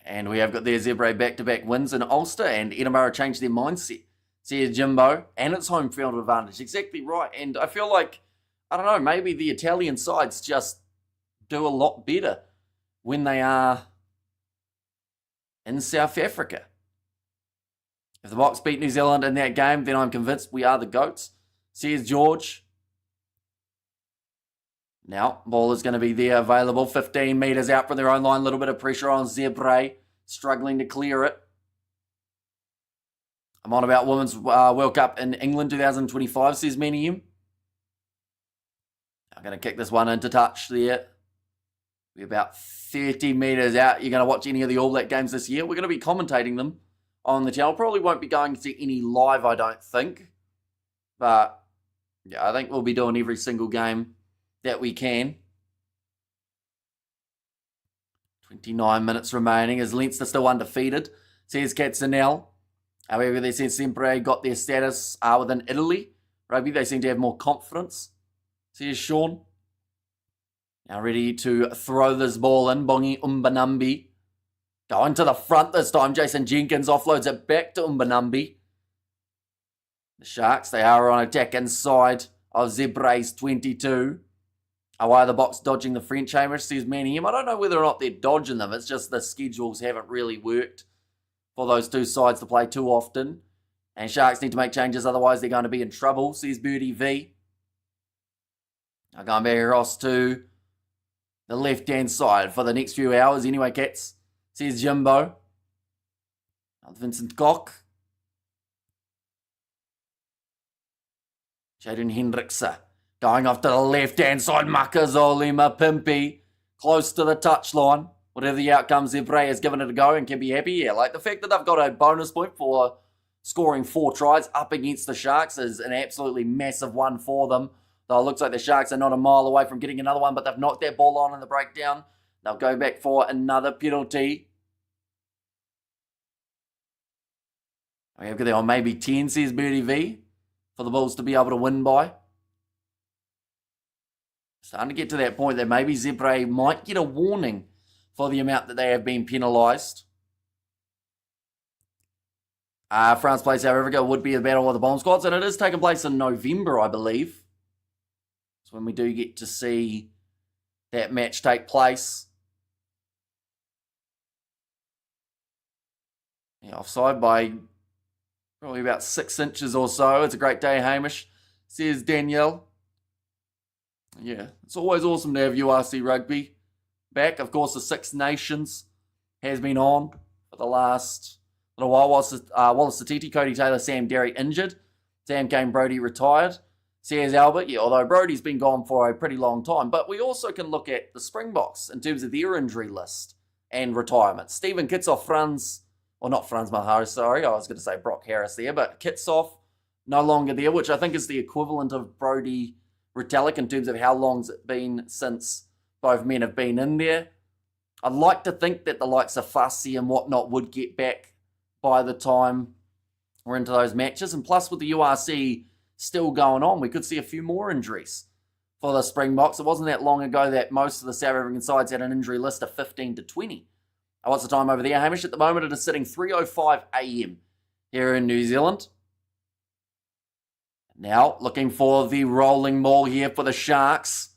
And we have got their Zebre back-to-back wins in Ulster, and Edinburgh changed their mindset. See Jimbo, and it's home field advantage. Exactly right. And I feel like, I don't know, maybe the Italian sides just do a lot better when they are in South Africa. If the Box beat New Zealand in that game, then I'm convinced we are the GOATs. See George. Now, ball is going to be there available. 15 metres out from their own line. A little bit of pressure on Zebre. Struggling to clear it. I'm on about Women's World Cup in England 2025, says Menium. I'm going to kick this one into touch there. We're about 30 metres out. You're going to watch any of the All Black games this year. We're going to be commentating them on the channel. Probably won't be going to any live, I don't think. But, yeah, I think we'll be doing every single game that we can. 29 minutes remaining as Leinster still undefeated, says Katzenel. However, they said Sempre got their status within Italy. Rugby, they seem to have more confidence. Says Sean. Now ready to throw this ball in. Bongi Umbanambi. Going to the front this time. Jason Jenkins offloads it back to Umbanambi. The Sharks, they are on attack inside of Zebre's 22. Why are the Box dodging the French Hamish, says Manningham. I don't know whether or not they're dodging them. It's just the schedules haven't really worked for those two sides to play too often. And Sharks need to make changes, otherwise they're going to be in trouble, says Birdie V. Now going back across to the left-hand side for the next few hours. Anyway, Cats, says Jimbo. Vincent Koch. Jaden Hendrickse. Going off to the left-hand side, Makazolima Pimpy, close to the touchline. Whatever the outcome, Zebre has given it a go and can be happy. Yeah, like the fact that they've got a bonus point for scoring 4 tries up against the Sharks is an absolutely massive one for them. Though it looks like the Sharks are not a mile away from getting another one, but they've knocked that ball on in the breakdown. They'll go back for another penalty. We have got there on maybe 10, says Birdie V, for the Bulls to be able to win by. Starting to get to that point that maybe Zebre might get a warning for the amount that they have been penalised. France plays South Africa would be a battle of the bomb squads, and it is taking place in November, I believe. It's when we do get to see that match take place. Yeah, offside by probably about 6 inches or so. It's a great day, Hamish, says Danielle. Yeah, it's always awesome to have URC Rugby back. Of course, the Six Nations has been on for the last little while. Wallace Satiti, Cody Taylor, Sam Derry injured. Sam Kane Brody retired. Says Albert, yeah, although Brody's been gone for a pretty long time. But we also can look at the Springboks in terms of their injury list and retirement. Stephen Kitsoff, not Franz Mahara, sorry. I was going to say Brock Harris there. But Kitsoff no longer there, which I think is the equivalent of Brody Retallick in terms of how long's it been since both men have been in there. I'd like to think that the likes of Fussy and whatnot would get back by the time we're into those matches. And plus with the URC still going on, we could see a few more injuries for the Springboks. It wasn't that long ago that most of the South African sides had an injury list of 15 to 20. What's the time over there, Hamish? At the moment it is sitting 3:05 a.m. here in New Zealand. Now, looking for the rolling ball here for the Sharks.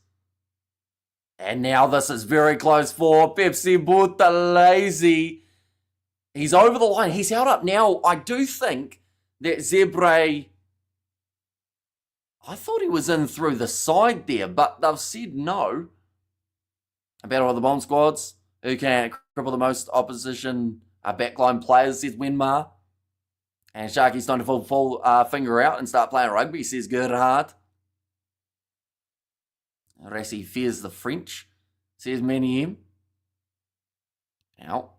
And now this is very close for Pepsi Buthelezi. He's over the line. He's held up. Now, I do think that Zebre, I thought he was in through the side there, but they've said no. A battle of the bomb squads. Who can cripple the most opposition backline players, says Wenmar. And Sharky's time to pull full finger out and start playing rugby, says Gerhard. Rassi fears the French, says Maniem. Now,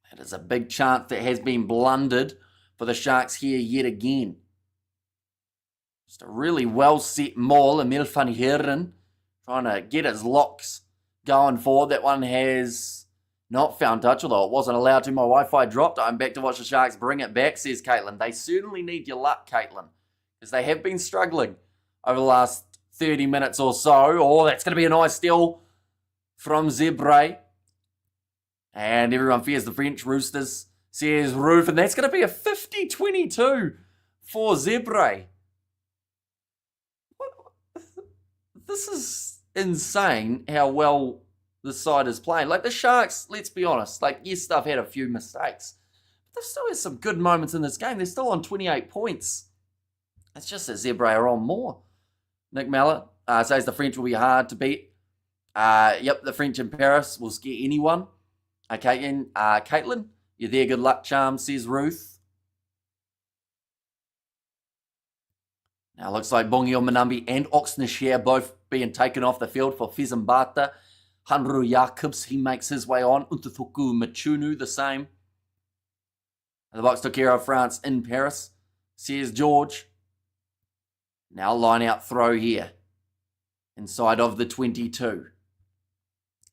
that is a big chance that has been blundered for the Sharks here yet again. Just a really well set maul, Emil van Heeren, trying to get his locks going forward. That one has not found touch, although it wasn't allowed to. My Wi-Fi dropped. I'm back to watch the Sharks bring it back, says Caitlin. They certainly need your luck, Caitlin, because they have been struggling over the last 30 minutes or so. Oh, that's going to be a nice steal from Zebre. And everyone fears the French. Roosters, says Roof. And that's going to be a 50-22 for Zebre. This is insane how well the side is playing. Like the Sharks, let's be honest, like yes, they've had a few mistakes, but they've still had some good moments in this game. They're still on 28 points. It's just that Zebre are on more. Nick Mallet says the French will be hard to beat. Yep, the French in Paris will scare anyone. Okay, Caitlin, you're there. Good luck, charm, says Ruth. Now, looks like Bongio Manambi and Oxnashare both being taken off the field for Fizambata. Hanru Jacobs, he makes his way on. Untuthuku Machunu, the same. The Box took care of France in Paris, says George. Now, line out throw here. Inside of the 22.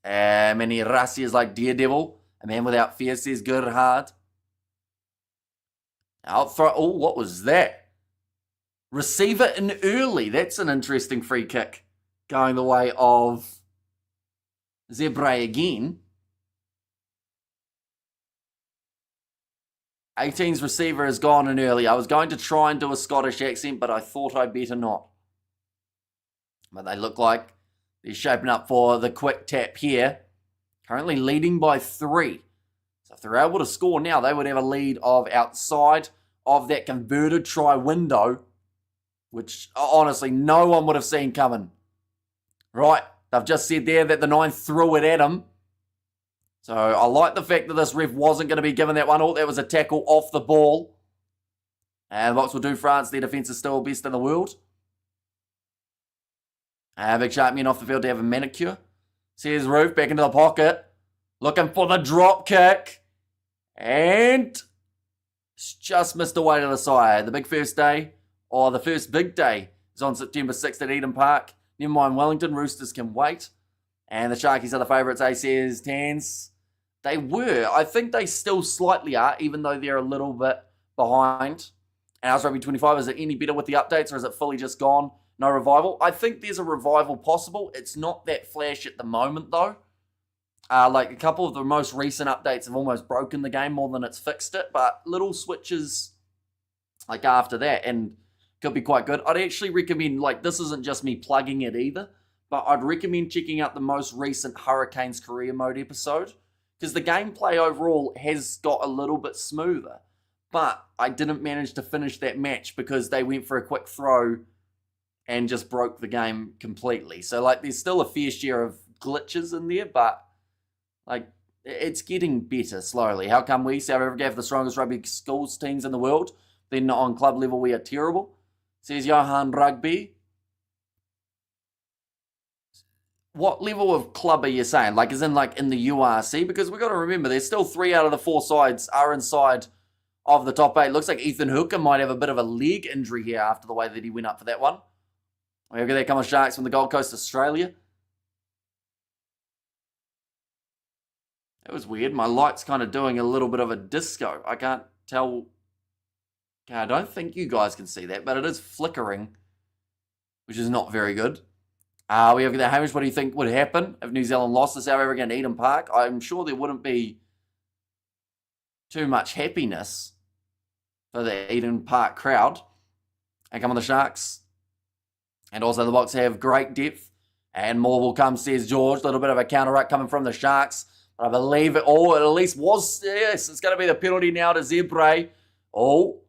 Many Rassi is like Daredevil. A man without fear, says Gerhard. Out throw. Oh, what was that? Receiver in early. That's an interesting free kick. Going the way of Zebre again. 18's receiver has gone in early. I was going to try and do a Scottish accent, but I thought I'd better not. But they look like they're shaping up for the quick tap here. Currently leading by 3. So if they're able to score now, they would have a lead of outside of that converted try window, which honestly no one would have seen coming. Right, they've just said there that the 9 threw it at him. So I like the fact that this ref wasn't going to be given that one. Oh, that was a tackle off the ball. And the Box will do France. Their defence is still best in the world. Big sharp men off the field to have a manicure. Says Roof back into the pocket. Looking for the drop kick. And it's just missed away to the side. The big first day, or the first big day, is on September 6th at Eden Park. Never mind Wellington. Roosters can wait. And the Sharkies are the favourites, says Tans. They were. I think they still slightly are, even though they're a little bit behind. And Sharks Rugby 25, is it any better with the updates, or is it fully just gone? No revival? I think there's a revival possible. It's not that flash at the moment, though. Like a couple of the most recent updates have almost broken the game more than it's fixed it, but little switches like after that, and could be quite good. I'd actually recommend, like, this isn't just me plugging it either, but I'd recommend checking out the most recent Hurricanes career mode episode, because the gameplay overall has got a little bit smoother, but I didn't manage to finish that match because they went for a quick throw and just broke the game completely. So, like, there's still a fair share of glitches in there, but, like, it's getting better slowly. How come we, South Africa, have the strongest rugby schools teams in the world? Then on club level, we are terrible, says Johan Rugby. What level of club are you saying? Like, as in, like, in the URC? Because we've got to remember, there's still 3 out of the 4 sides are inside of the top 8. Looks like Ethan Hooker might have a bit of a leg injury here after the way that he went up for that one. Look at that, come on, Sharks from the Gold Coast, Australia. That was weird. My light's kind of doing a little bit of a disco. I can't tell. Okay, I don't think you guys can see that, but it is flickering, which is not very good. We have the Hamish. What do you think would happen if New Zealand lost to South Africa in Eden Park? I'm sure there wouldn't be too much happiness for the Eden Park crowd. And come on, the Sharks. And also the Box have great depth. And more will come, says George. A little bit of a counter-ruck coming from the Sharks. But I believe it at least was. Yes, it's going to be the penalty now to Zebre. Oh,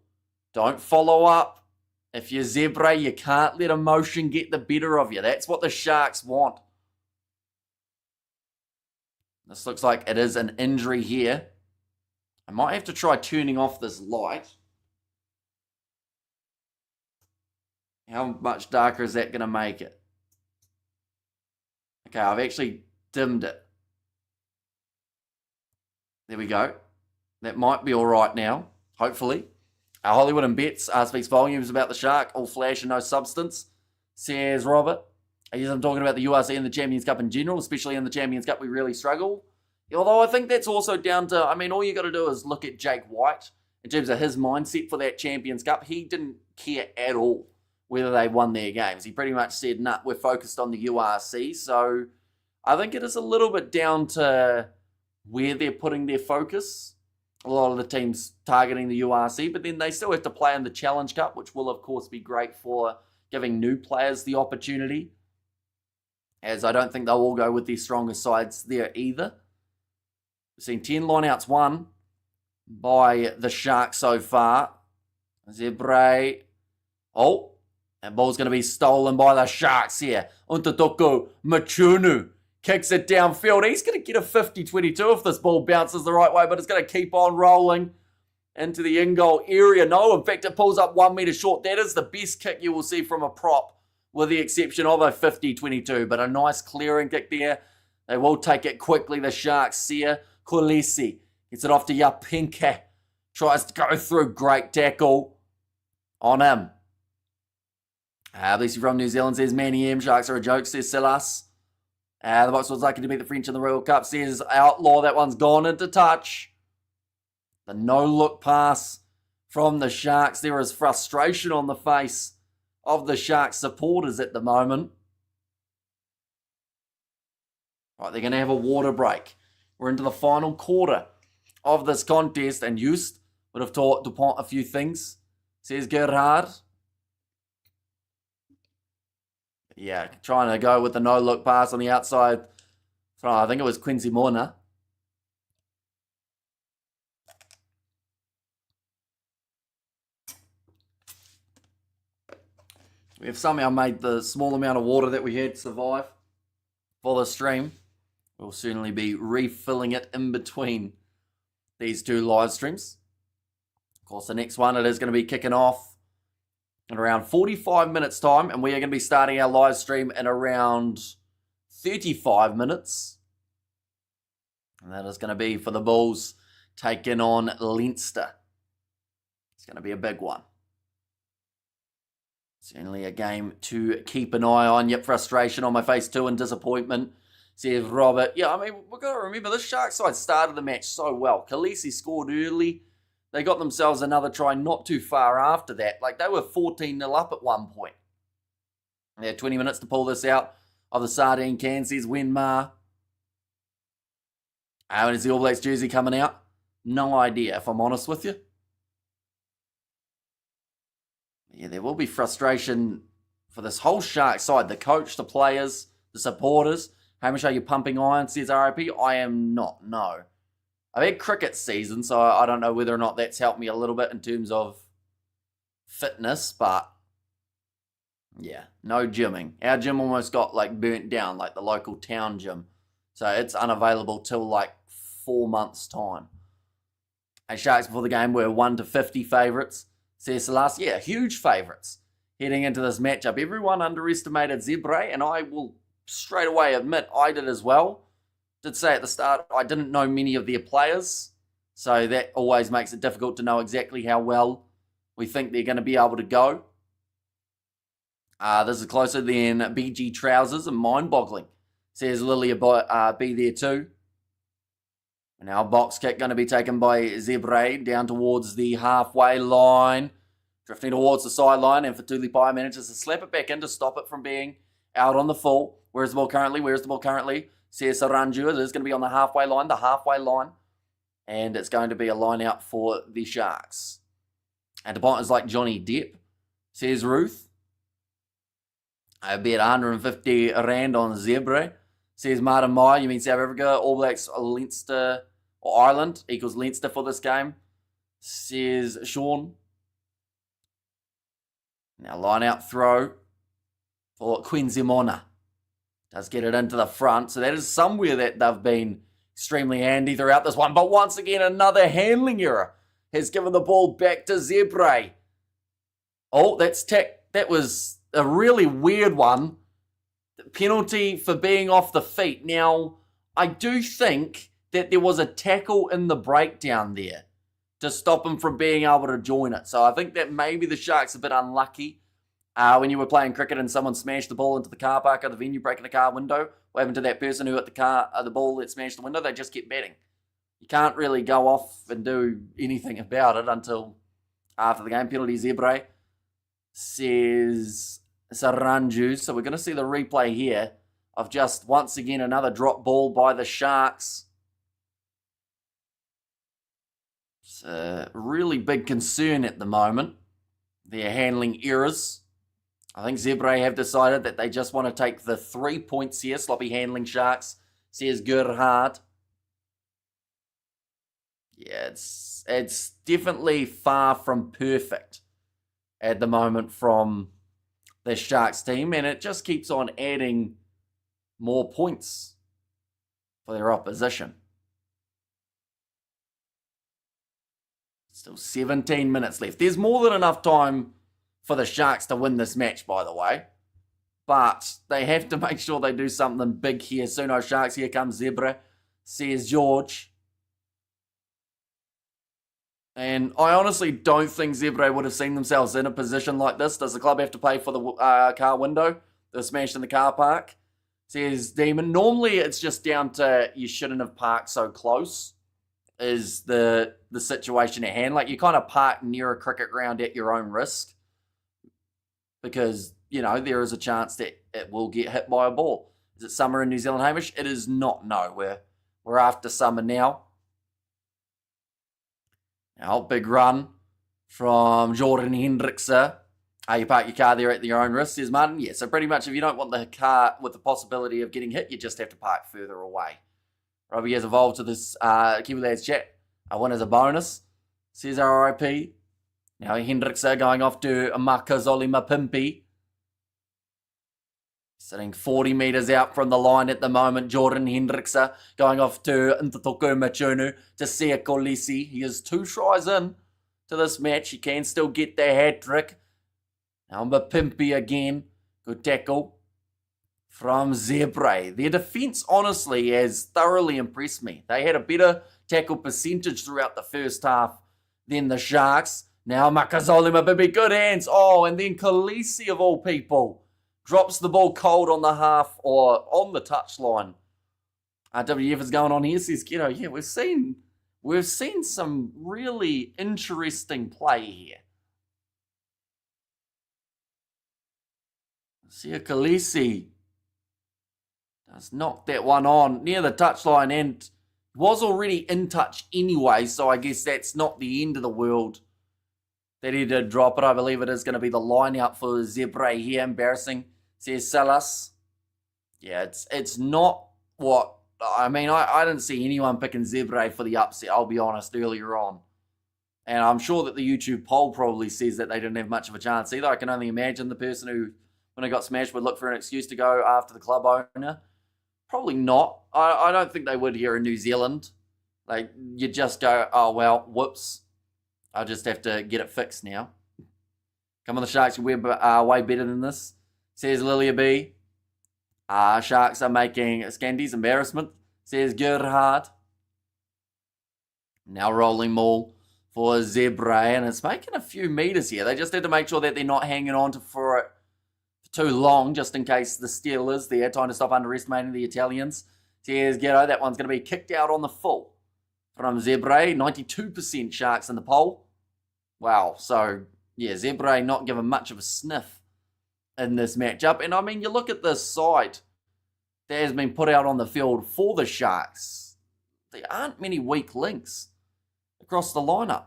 don't follow up. If you're Zebre, you can't let emotion get the better of you. That's what the Sharks want. This looks like it is an injury here. I might have to try turning off this light. How much darker is that going to make it? Okay, I've actually dimmed it. There we go. That might be all right now, hopefully. Hollywood and Bets speaks volumes about the Shark. All flash and no substance, says Robert. Yes, I'm talking about the URC and the Champions Cup in general, especially in the Champions Cup we really struggle. Although I think that's also down to, all you got to do is look at Jake White in terms of his mindset for that Champions Cup. He didn't care at all whether they won their games. He pretty much said, nah, we're focused on the URC. So I think it is a little bit down to where they're putting their focus. A lot of the teams targeting the URC, but then they still have to play in the Challenge Cup, which will, of course, be great for giving new players the opportunity, as I don't think they'll all go with their strongest sides there either. We've seen 10 lineouts won by the Sharks so far. Zebre. Oh, that ball's going to be stolen by the Sharks here. Untotoko Machunu kicks it downfield. He's going to get a 50-22 if this ball bounces the right way, but it's going to keep on rolling into the in-goal area. No, in fact, it pulls up 1 metre short. That is the best kick you will see from a prop, with the exception of a 50-22. But a nice clearing kick there. They will take it quickly. The Sharks, Sia Kolisi gets it off to Yapinke. Tries to go through. Great tackle on him. Lucy from New Zealand says, Manny M. Sharks are a joke, says Silas. The box was lucky to beat the French in the Royal Cup, says Outlaw. That one's gone into touch. The no-look pass from the Sharks. There is frustration on the face of the Sharks supporters at the moment. Right, they're going to have a water break. We're into the final quarter of this contest, and Just would have taught DuPont a few things, says Gerhard. Yeah, trying to go with the no-look pass on the outside from, I think it was Quincy Morna. We have somehow made the small amount of water that we had survive for the stream. We'll certainly be refilling it in between these two live streams. Of course, the next one, it is going to be kicking off in around 45 minutes time, and we are going to be starting our live stream in around 35 minutes. And that is going to be for the Bulls taking on Leinster. It's going to be a big one. Certainly a game to keep an eye on. Yep, frustration on my face too and disappointment, says Robert. Yeah, we've got to remember, this Sharks side started the match so well. Khaleesi scored early. They got themselves another try not too far after that. Like, they were 14-0 up at one point. They had 20 minutes to pull this out of the sardine can, says Wenmar. When is the All Blacks jersey coming out? No idea, if I'm honest with you. Yeah, there will be frustration for this whole Shark side. The coach, the players, the supporters. Hamish, are you pumping iron, says RIP? I am not, no. I've had cricket season, so I don't know whether or not that's helped me a little bit in terms of fitness, but yeah, no gymming. Our gym almost got burnt down, like the local town gym. So it's unavailable till 4 months' time. And Sharks before the game were 1-50 favourites. Says Celeste, yeah, huge favourites heading into this matchup. Everyone underestimated Zebre, and I will straight away admit I did as well. Did say at the start I didn't know many of their players, so that always makes it difficult to know exactly how well we think they're going to be able to go. This is closer than BG trousers and mind-boggling, says Lilia B there too. And our box kick going to be taken by Zebre down towards the halfway line. Drifting towards the sideline, and Fatuli Pai manages to slap it back in to stop it from being out on the full. Where's the ball currently? Says Saranju. It is going to be on the halfway line. And it's going to be a line out for the Sharks. And DuPont is like Johnny Depp, says Ruth. I bet 150 Rand on Zebre, says Martin Meyer. You mean South Africa? All Blacks, Leinster, or Ireland equals Leinster for this game, says Sean. Now line out throw for Quinzimona. Does get it into the front. So that is somewhere that they've been extremely handy throughout this one. But once again, another handling error has given the ball back to Zebre. Oh, that was a really weird one. penalty for being off the feet. Now, I do think that there was a tackle in the breakdown there to stop him from being able to join it. So I think that maybe the Sharks are a bit unlucky. When you were playing cricket and someone smashed the ball into the car park of the venue, breaking the car window, what happened to that person who hit the ball that smashed the window? They just kept batting. You can't really go off and do anything about it until after the game. Penalty Zebre, says Saranju. So we're going to see the replay here of just once again another drop ball by the Sharks. It's a really big concern at the moment. They're handling errors. I think Zebre have decided that they just want to take the 3 points here. Sloppy handling Sharks, says Gerhard. Yeah, it's definitely far from perfect at the moment from the Sharks team, and it just keeps on adding more points for their opposition. Still 17 minutes left. There's more than enough time for the Sharks to win this match, by the way. But they have to make sure they do something big here. Suno Sharks, here comes Zebre, says George. And I honestly don't think Zebre would have seen themselves in a position like this. Does the club have to pay for the car window? They're smashed in the car park, says Demon. Normally it's just down to you shouldn't have parked so close is the situation at hand. Like, you kind of park near a cricket ground at your own risk because, you know, there is a chance that it will get hit by a ball. Is it summer in New Zealand, Hamish? It is not, no. We're after summer now. Now, big run from Jordan Hendrickse. You park your car there at your own risk, says Martin. Yeah, so pretty much if you don't want the car with the possibility of getting hit, you just have to park further away. Robbie has evolved to this Kiwi Lads chat. I win as a bonus, says RIP. Now Hendrickse going off to Makazoli Mapimpi. Sitting 40 metres out from the line at the moment. Jordan Hendrickse going off to Ntotoko Machunu to Sia Kolisi. He is 2 tries in to this match. He can still get the hat-trick. Now Mapimpi again. Good tackle from Zebre. Their defence, honestly, has thoroughly impressed me. They had a better tackle percentage throughout the first half than the Sharks. Now Makazoli Mapimpi, good hands. Oh, and then Kolisi, of all people, drops the ball cold on the half or on the touchline. WF is going on here, says, you know, yeah, we've seen some really interesting play here. Sia Kolisi does knock that one on near the touchline and was already in touch anyway, so I guess that's not the end of the world that he did drop it. I believe it is going to be the line out for Zebre here. Embarrassing, says Salas. Yeah, it's not what... I mean, I didn't see anyone picking Zebre for the upset, I'll be honest, earlier on. And I'm sure that the YouTube poll probably says that they didn't have much of a chance either. I can only imagine the person who, when it got smashed, would look for an excuse to go after the club owner. Probably not. I don't think they would here in New Zealand. Like, you just go, oh, well, whoops. I'll just have to get it fixed now. Come on, the Sharks, we're way better than this, says Lilia B. Sharks are making Scandy's embarrassment, says Gerhard. Now rolling maul for Zebre, and it's making a few meters here. They just had to make sure that they're not hanging on for it too long, just in case the Steelers there, trying to stop underestimating the Italians. Says Ghetto, that one's going to be kicked out on the full from Zebre. 92% Sharks in the poll. Wow, so yeah, Zebre not given much of a sniff in this matchup. And I mean, you look at this side that has been put out on the field for the Sharks. There aren't many weak links across the lineup.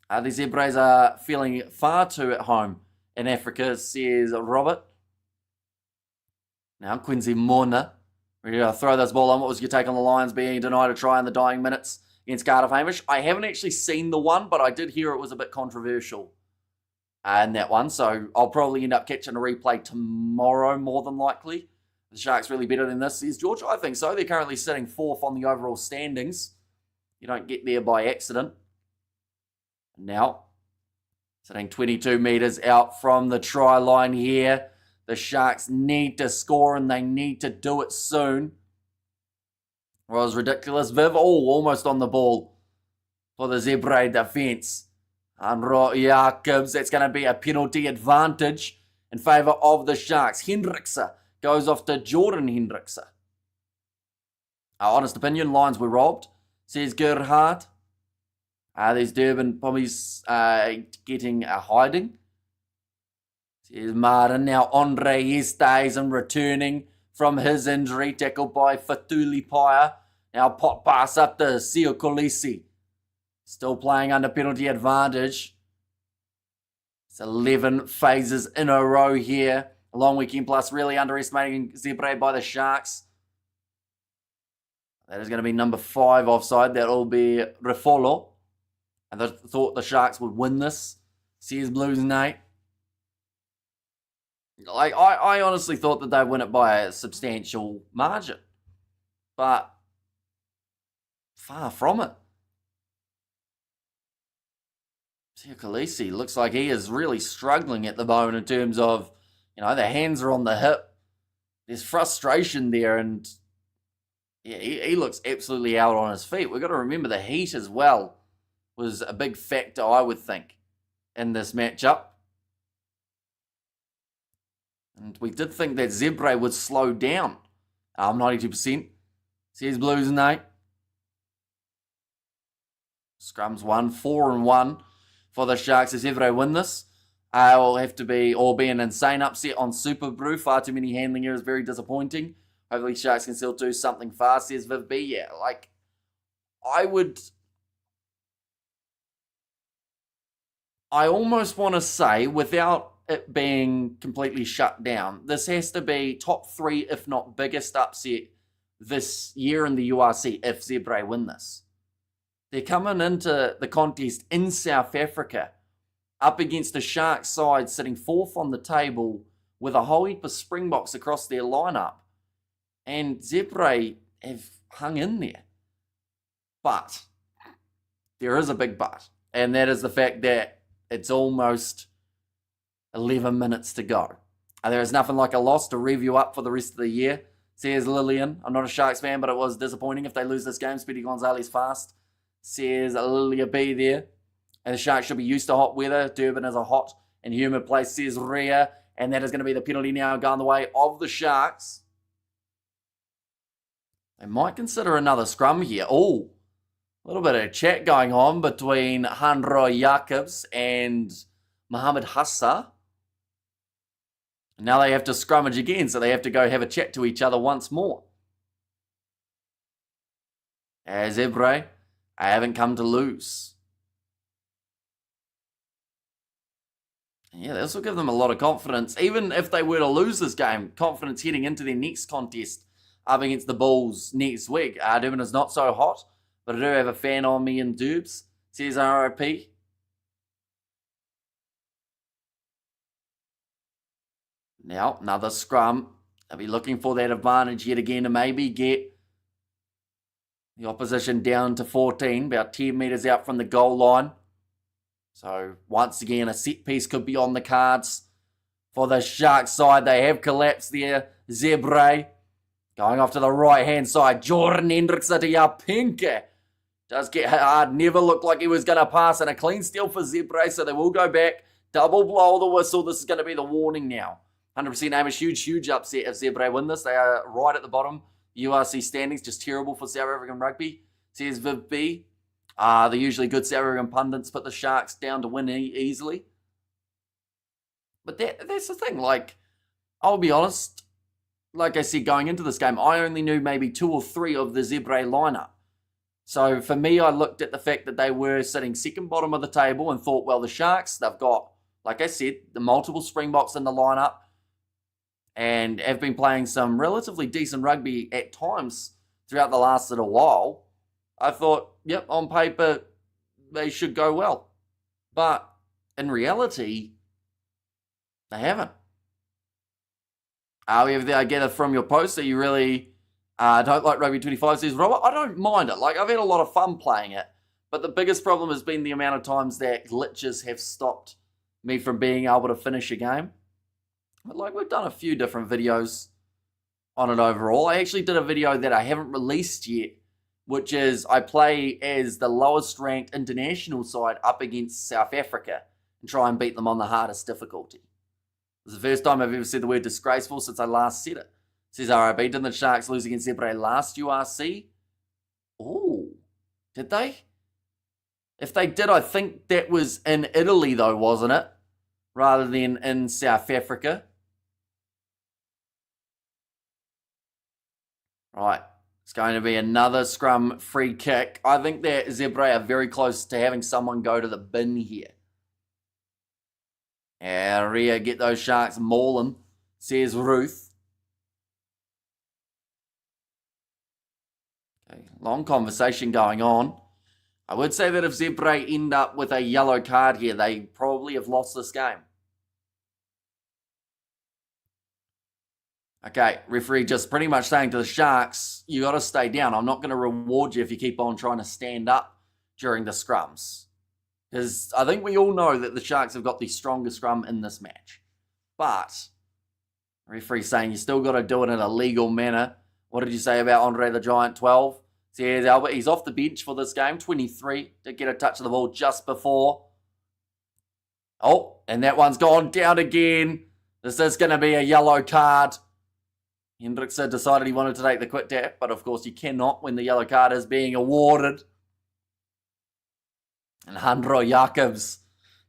The Zebres are feeling far too at home in Africa, says Robert. Now Quincy Mona ready to throw this ball on. What was your take on the Lions being denied a try in the dying minutes against Cardiff, Hamish? I haven't actually seen the one, but I did hear it was a bit controversial in that one. So I'll probably end up catching a replay tomorrow, more than likely. The Sharks really better than this, says George. I think so. They're currently sitting 4th on the overall standings. You don't get there by accident. Now, sitting 22 metres out from the try line here. The Sharks need to score and they need to do it soon. It was ridiculous. Viv, almost on the ball for the Zebre defense. Andro Jacobs, that's going to be a penalty advantage in favour of the Sharks. Hendrickse goes off to Jordan Hendrickse. Our honest opinion, Lions were robbed, says Gerhard. These Durban Pommies getting a hiding. Says Martin. Now Andre Hesteisen returning from his injury, tackled by Fatuli Paya. Now pot pass up to Sio Kolisi. Still playing under penalty advantage. It's 11 phases in a row here. A long weekend plus, really underestimating Zebre by the Sharks. That is going to be number 5 offside. That will be Refolo. And I thought the Sharks would win this. Says Blues Nate. Like, I honestly thought that they'd win it by a substantial margin. But far from it. Sio Kolisi looks like he is really struggling at the moment in terms of, the hands are on the hip. There's frustration there, and yeah, he looks absolutely out on his feet. We've got to remember the heat as well was a big factor, I would think, in this matchup. And we did think that Zebre would slow down. 92%. Says Blues Nate. Scrums 1, 4-1 for the Sharks. If Zebre win this, will have to be an insane upset on Super Brew. Far too many handling errors, very disappointing. Hopefully Sharks can still do something fast, says Viv B. Yeah, I almost want to say, without it being completely shut down, this has to be top 3, if not biggest upset this year in the URC if Zebre win this. They're coming into the contest in South Africa up against the Sharks side sitting 4th on the table with a whole heap of Springboks across their lineup. And Zebre have hung in there. But there is a big but. And that is the fact that it's almost 11 minutes to go. There is nothing like a loss to review up for the rest of the year, says Lillian. I'm not a Sharks fan, but it was disappointing if they lose this game. Speedy Gonzalez fast, says Lilia B there. And the Sharks should be used to hot weather. Durban is a hot and humid place, says Rhea. And that is going to be the penalty now going the way of the Sharks. They might consider another scrum here. Oh, a little bit of chat going on between Handro Jacobs and Mohamed Hassa. And now they have to scrummage again, so they have to go have a chat to each other once more. As Zebre, I haven't come to lose. Yeah, this will give them a lot of confidence. Even if they were to lose this game, confidence heading into their next contest up against the Bulls next week. Durban is not so hot, but I do have a fan on me in Dubs, says RIP. Now, another scrum. They'll be looking for that advantage yet again to maybe get the opposition down to 14, about 10 metres out from the goal line. So, once again, a set piece could be on the cards for the Sharks side. They have collapsed there. Zebre going off to the right-hand side. Jordan Hendrickse to Yapinke. Does get hard. Never looked like he was going to pass. And a clean steal for Zebre, so they will go back. Double blow the whistle. This is going to be the warning now. 100% aim. A huge upset if Zebre win this. They are right at the bottom. URC standings, just terrible for South African rugby, says Viv B. The usually good South African pundits put the Sharks down to win easily. But that's the thing. I'll be honest. Like I said, going into this game, I only knew maybe 2 or 3 of the Zebre lineup. So for me, I looked at the fact that they were sitting second bottom of the table and thought, well, the Sharks, they've got, like I said, the multiple Springboks in the lineup and have been playing some relatively decent rugby at times throughout the last little while. I thought, yep, on paper, they should go well. But in reality, they haven't. I gather from your post that you really don't like Rugby 25, says Robert. I don't mind it. I've had a lot of fun playing it. But the biggest problem has been the amount of times that glitches have stopped me from being able to finish a game. Like, we've done a few different videos on it overall. I actually did a video that I haven't released yet, which is I play as the lowest ranked international side up against South Africa and try and beat them on the hardest difficulty. It's the first time I've ever said the word disgraceful since I last said it. It says RIB, didn't the Sharks lose against Zebre last URC? Oh, did they? If they did, I think that was in Italy though, wasn't it? Rather than in South Africa. Right, it's going to be another scrum free kick. I think that Zebre are very close to having someone go to the bin here. Area, get those Sharks mauling, says Ruth. Okay, long conversation going on. I would say that if Zebre end up with a yellow card here, they probably have lost this game. Okay, referee just pretty much saying to the Sharks, you got to stay down. I'm not going to reward you if you keep on trying to stand up during the scrums. Because I think we all know that the Sharks have got the strongest scrum in this match. But, referee saying you still got to do it in a legal manner. What did you say about Andre the Giant, 12? So here's Albert. He's off the bench for this game, 23. Did get a touch of the ball just before. Oh, and that one's gone down again. This is going to be a yellow card. Hendrickson decided he wanted to take the quick tap, but of course you cannot when the yellow card is being awarded. And Handro Jacobs,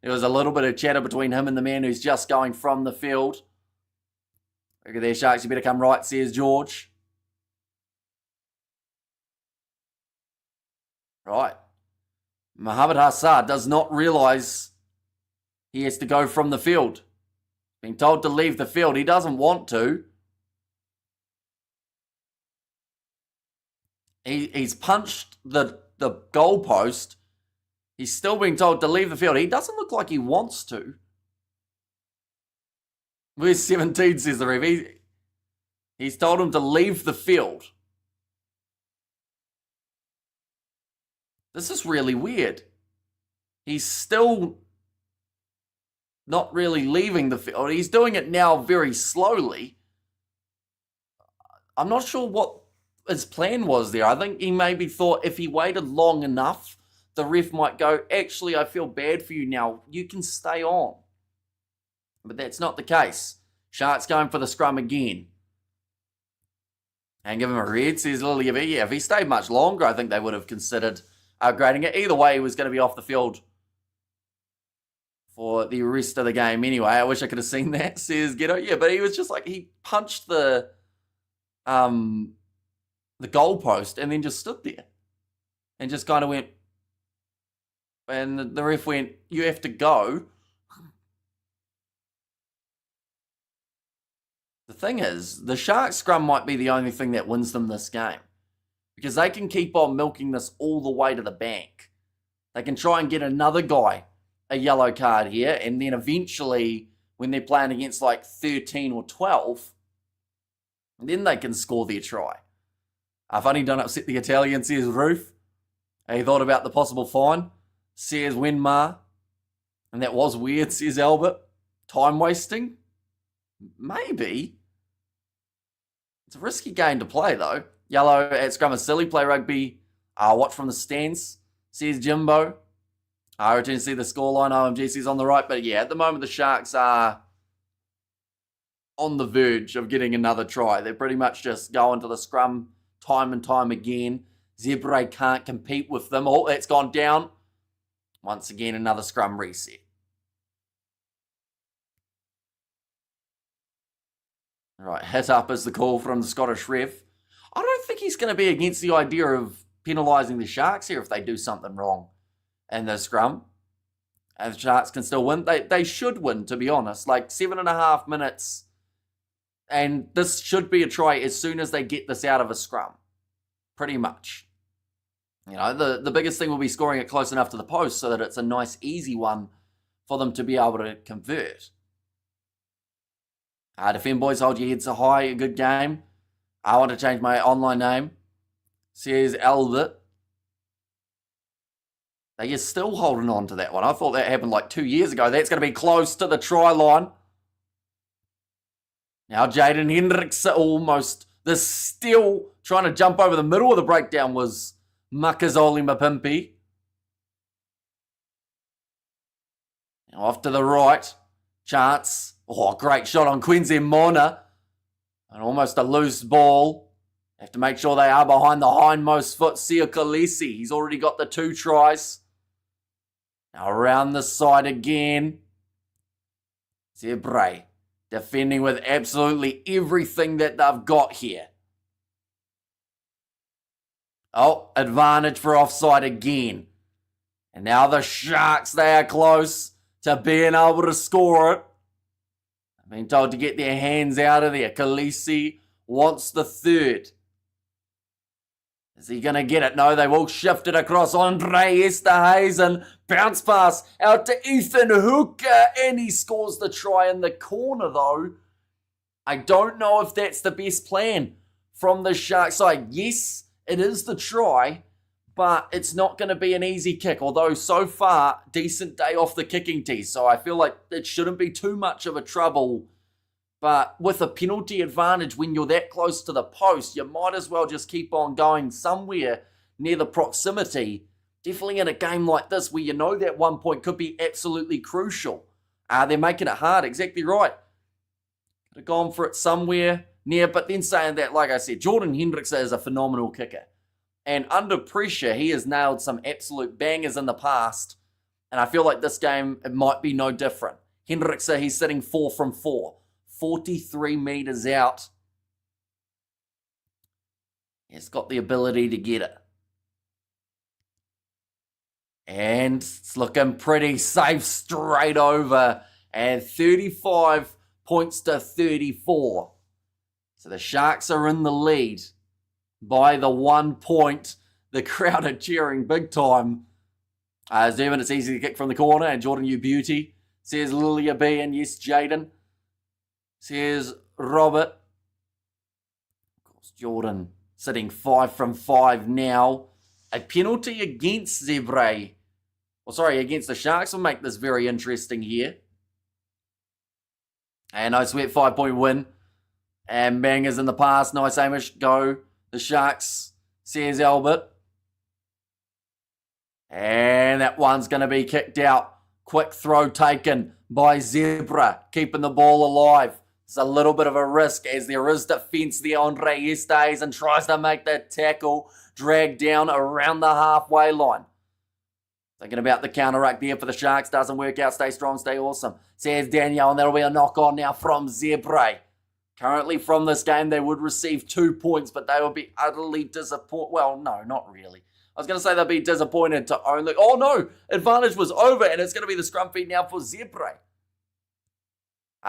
there was a little bit of chatter between him and the man who's just going from the field. Look at there, Sharks, you better come right, says George. Right. Mohamed Hassad does not realise he has to go from the field. Being told to leave the field, he doesn't want to. He's punched the goalpost. He's still being told to leave the field. He doesn't look like he wants to. Where's 17, says the ref. He's told him to leave the field. This is really weird. He's still not really leaving the field. He's doing it now very slowly. I'm not sure what his plan was there. I think he maybe thought if he waited long enough, the ref might go, actually, I feel bad for you now. You can stay on. But that's not the case. Sharks going for the scrum again. And give him a red, says Lily. Yeah, if he stayed much longer, I think they would have considered upgrading it. Either way, he was going to be off the field for the rest of the game anyway. I wish I could have seen that, says Ghetto. Yeah, but he was just like, he punched the goalpost and then just stood there and just kind of went, and the ref went, you have to go. The thing is, the Sharks scrum might be the only thing that wins them this game, because they can keep on milking this all the way to the bank. They can try and get another guy a yellow card here, and then eventually, when they're playing against like 13 or 12, then they can score their try. I've only done upset the Italian, says Ruth. He thought about the possible fine, says Wenmar. And that was weird, says Albert. Time wasting? Maybe. It's a risky game to play, though. Yellow at scrum is silly. Play rugby. Watch from the stands, says Jimbo. I return to see the scoreline. OMG says on the right. But yeah, at the moment, the Sharks are on the verge of getting another try. They're pretty much just going to the scrum time and time again. Zebre can't compete with them. Oh, that's gone down. Once again, another scrum reset. Right, hit up is the call from the Scottish ref. I don't think he's going to be against the idea of penalising the Sharks here if they do something wrong in the scrum. And the Sharks can still win. They should win, to be honest. Like 7.5 minutes. And this should be a try as soon as they get this out of a scrum. Pretty much. You know, the biggest thing will be scoring it close enough to the post so that it's a nice, easy one for them to be able to convert. Defend, boys, hold your heads high. A good game. I want to change my online name, says Albert. They are still holding on to that one. I thought that happened like 2 years ago. That's going to be close to the try line. Now Jaden Hendricks almost, still trying to jump over the middle of the breakdown was Makazole Mapimpi. Now off to the right, chance. Oh, great shot on Quincy Mona. And almost a loose ball. Have to make sure they are behind the hindmost foot. Sia Khaleesi, he's already got the 2 tries. Now around the side again. Zebre defending with absolutely everything that they've got here. Oh, advantage for offside again. And now the Sharks, they are close to being able to score it. I've been told to get their hands out of there. Khaleesi wants the 3rd. Is he going to get it? No, they will shift it across. Andre Esterhuizen. Bounce pass out to Ethan Hooker. And he scores the try in the corner, though. I don't know if that's the best plan from the Sharks side. Yes, it is the try, but it's not going to be an easy kick. Although, so far, decent day off the kicking tee. So I feel like it shouldn't be too much of a trouble. But with a penalty advantage, when you're that close to the post, you might as well just keep on going somewhere near the proximity. Definitely in a game like this where you know that 1 point could be absolutely crucial. They're making it hard, exactly right. Could have gone for it somewhere near, but then saying that, like I said, Jordan Hendricks is a phenomenal kicker. And under pressure, he has nailed some absolute bangers in the past. And I feel like this game, it might be no different. Hendricks, he's sitting 4 from 4. 43 metres out. He's got the ability to get it. And it's looking pretty safe straight over. And 35 points to 34. So the Sharks are in the lead by the 1 point. The crowd are cheering big time. Zerman, it's easy to kick from the corner. And Jordan, you beauty. Says Lilia B. And yes, Jaden. Says Robert. Of course, Jordan sitting 5 from 5 now. A penalty against Zebre. Against the Sharks will make this very interesting here. And I sweat 5-point win. And bangers in the pass. Nice Amish. Go. The Sharks. Says Albert. And that one's going to be kicked out. Quick throw taken by Zebre. Keeping the ball alive. It's a little bit of a risk as there is defence there. Andre Esterhuizen tries to make that tackle. Dragged down around the halfway line. Thinking about the counter-ruck there for the Sharks. Doesn't work out. Stay strong, stay awesome. Says Daniel, and that'll be a knock-on now from Zebre. Currently from this game, they would receive 2 points, but they would be utterly disappointed. Well, no, not really. I was going to say they'll be disappointed to only... Oh, no! Advantage was over, and it's going to be the scrum feed now for Zebre.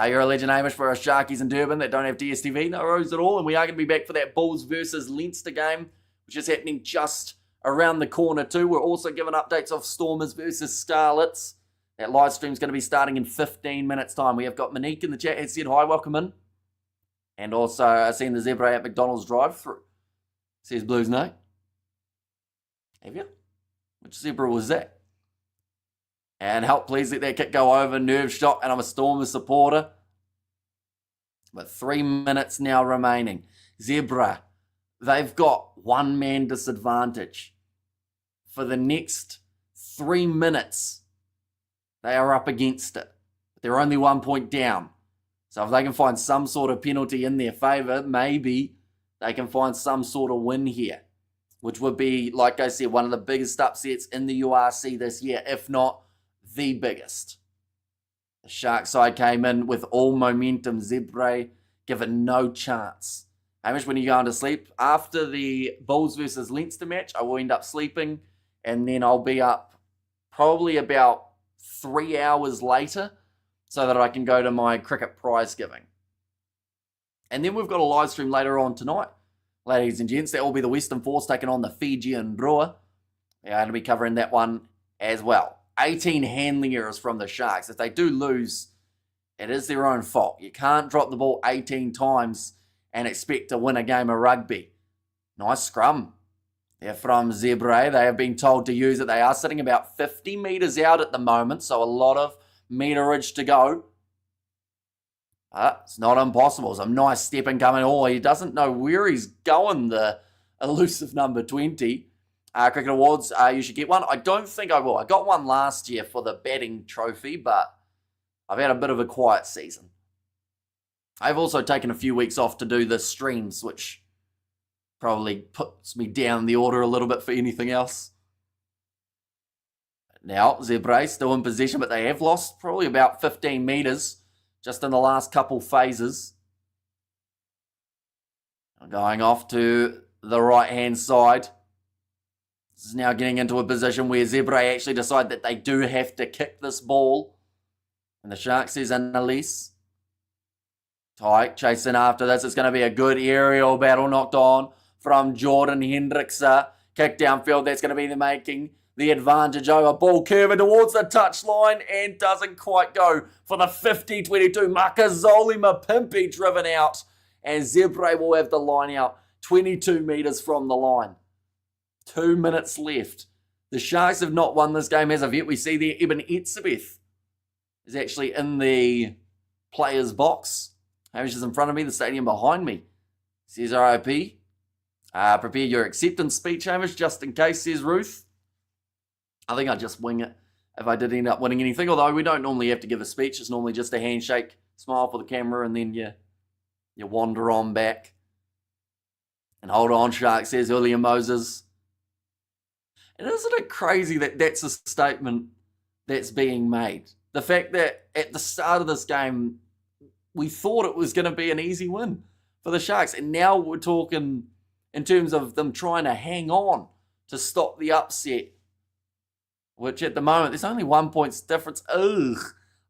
You're a legend, Hamish, for our Sharkies in Durban that don't have DSTV. No worries at all. And we are going to be back for that Bulls versus Leinster game, which is happening just around the corner too. We're also giving updates of Stormers versus Scarlets. That live stream is going to be starting in 15 minutes' time. We have got Monique in the chat. Has said hi, welcome in. And also, I've seen the Zebre at McDonald's drive-thru. Says Blues, no. Have you? Which Zebre was that? And help, please let that kick go over. Nerve shot, and I'm a Stormers supporter. But 3 minutes now remaining. Zebre, they've got one-man disadvantage. For the next 3 minutes, they are up against it. But they're only 1 point down. So if they can find some sort of penalty in their favour, maybe they can find some sort of win here. Which would be, like I said, one of the biggest upsets in the URC this year, if not the biggest. The Shark side came in with all momentum. Zebre given no chance. Hamish, when are you going to sleep? After the Bulls versus Leinster match, I will end up sleeping. And then I'll be up probably about 3 hours later so that I can go to my cricket prize giving. And then we've got a live stream later on tonight. Ladies and gents, that will be the Western Force taking on the Fijian Roar. We're going to be covering that one as well. 18 handling errors from the Sharks. If they do lose, it is their own fault. You can't drop the ball 18 times and expect to win a game of rugby. Nice scrum. They're from Zebre. They have been told to use it. They are sitting about 50 metres out at the moment, so a lot of meterage to go. It's not impossible. Some nice stepping coming. Oh, he doesn't know where he's going, the elusive number 20. Cricket Awards, you should get one. I don't think I will. I got one last year for the batting trophy, but I've had a bit of a quiet season. I've also taken a few weeks off to do the streams, which probably puts me down the order a little bit for anything else. Now, Zebre still in possession, but they have lost probably about 15 metres just in the last couple phases. Going off to the right-hand side. This is now getting into a position where Zebre actually decide that they do have to kick this ball. And the Sharks says Annalise. Tight, chasing after this. It's going to be a good aerial battle knocked on from Jordan Hendrickse. Kick downfield, that's going to be the making the advantage over. Ball curving towards the touchline and doesn't quite go for the 50-22. Makazole Mapimpi driven out. And Zebre will have the line out 22 metres from the line. 2 minutes left. The Sharks have not won this game as of yet. We see there Eben Etzebeth is actually in the player's box. Hamish is in front of me, the stadium behind me. Says RIP. Prepare your acceptance speech, Hamish, just in case, says Ruth. I think I'd just wing it if I did end up winning anything, although we don't normally have to give a speech. It's normally just a handshake, smile for the camera, and then you wander on back. And hold on, Shark, says Julian Moses. And isn't it crazy that that's a statement that's being made? The fact that at the start of this game, we thought it was going to be an easy win for the Sharks. And now we're talking in terms of them trying to hang on to stop the upset. Which at the moment, there's only 1 point difference. Ugh.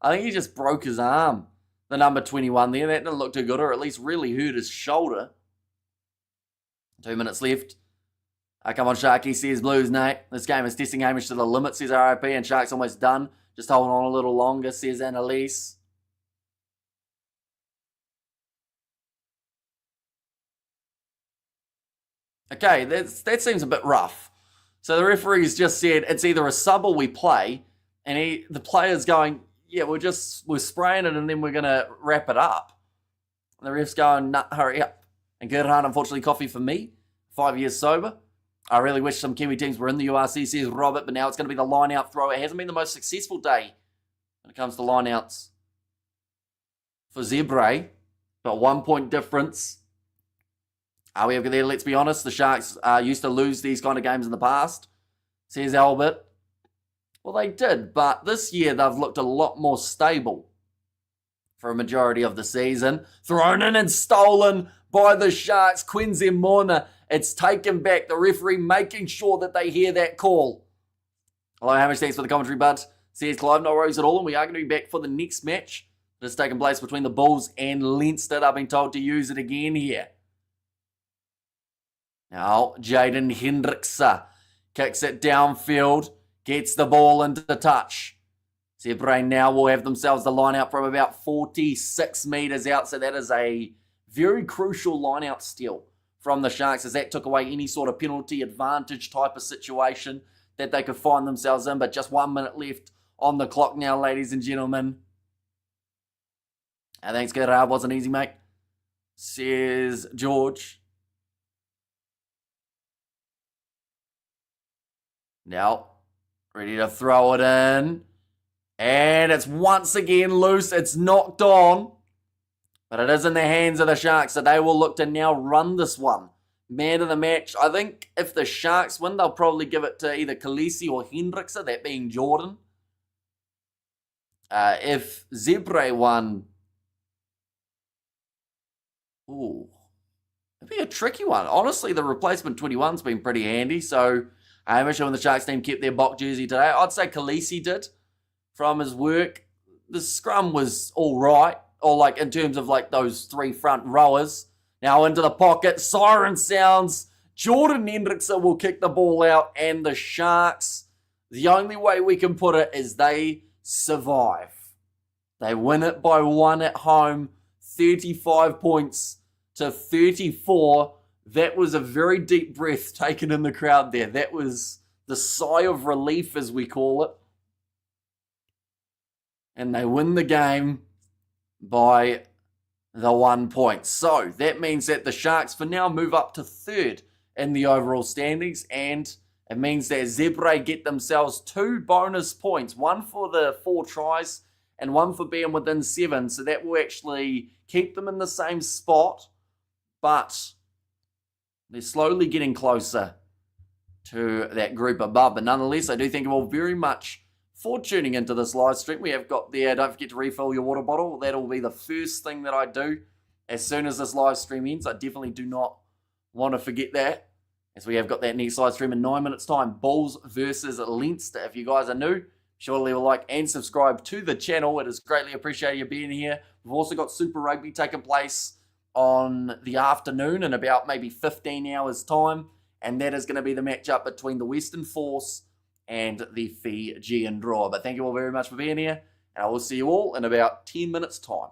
I think he just broke his arm. The number 21 there. That didn't look too good, or at least really hurt his shoulder. 2 minutes left. Come on, Sharky, says Blues, Nate. This game is testing Hamish to the limit, says RIP, and Shark's almost done. Just holding on a little longer, says Annalise. Okay, that seems a bit rough. So the referee's just said it's either a sub or we play, and the player's going, yeah, we're spraying it and then we're going to wrap it up. And the ref's going, nah, hurry up. And Gerhard, unfortunately, coffee for me. 5 years sober. I really wish some Kiwi teams were in the URC, says Robert, but now it's going to be the line-out throw. It hasn't been the most successful day when it comes to line-outs for Zebre, but 1 point difference. Are we over there? Let's be honest. The Sharks used to lose these kind of games in the past, says Albert. Well, they did, but this year they've looked a lot more stable for a majority of the season. Thrown in and stolen by the Sharks. Quincy Morna. It's taken back. The referee making sure that they hear that call. Hello, Hamish. Thanks for the commentary, bud. Says Clive, no worries at all. And we are going to be back for the next match that has taken place between the Bulls and Leinster. I've been told to use it again here. Now, Jaden Hendrickse kicks it downfield, gets the ball into the touch. Zebre now will have themselves the line out from about 46 metres out, so that is a very crucial line out steal from the Sharks, as that took away any sort of penalty advantage type of situation that they could find themselves in. But just 1 minute left on the clock now, ladies and gentlemen. Thanks, Gerhard. Wasn't easy, mate, says George. Now, ready to throw it in. And it's once again loose. It's knocked on. But it is in the hands of the Sharks, so they will look to now run this one. Man of the match. I think if the Sharks win, they'll probably give it to either Khaleesi or Hendrickse, that being Jordan. If Zebre won, ooh, it'd be a tricky one. Honestly, the replacement 21's been pretty handy, so I'm sure when the Sharks team kept their Bok jersey today, I'd say Khaleesi did from his work. The scrum was all right, or like in terms of like those three front rowers. Now into the pocket, siren sounds. Jordan Hendrickse will kick the ball out, and the Sharks, the only way we can put it is they survive. They win it by 1 at home, 35 points to 34. That was a very deep breath taken in the crowd there. That was the sigh of relief, as we call it. And they win the game by the 1 point. So that means that the Sharks for now move up to third in the overall standings, and it means that Zebre get themselves 2 bonus points, one for the 4 tries and one for being within 7. So that will actually keep them in the same spot, but they're slowly getting closer to that group above. But nonetheless, I do thank you all very much for tuning into this live stream. We have got there, don't forget to refill your water bottle. That'll be the first thing that I do as soon as this live stream ends. I definitely do not want to forget that, as we have got that next live stream in 9 minutes time. Bulls versus Leinster. If you guys are new, sure to leave a like and subscribe to the channel. It is greatly appreciated you being here. We've also got Super Rugby taking place on the afternoon in about maybe 15 hours time, and that is going to be the matchup between the Western Force and the Fijian Draw. But thank you all very much for being here, and I will see you all in about 10 minutes time.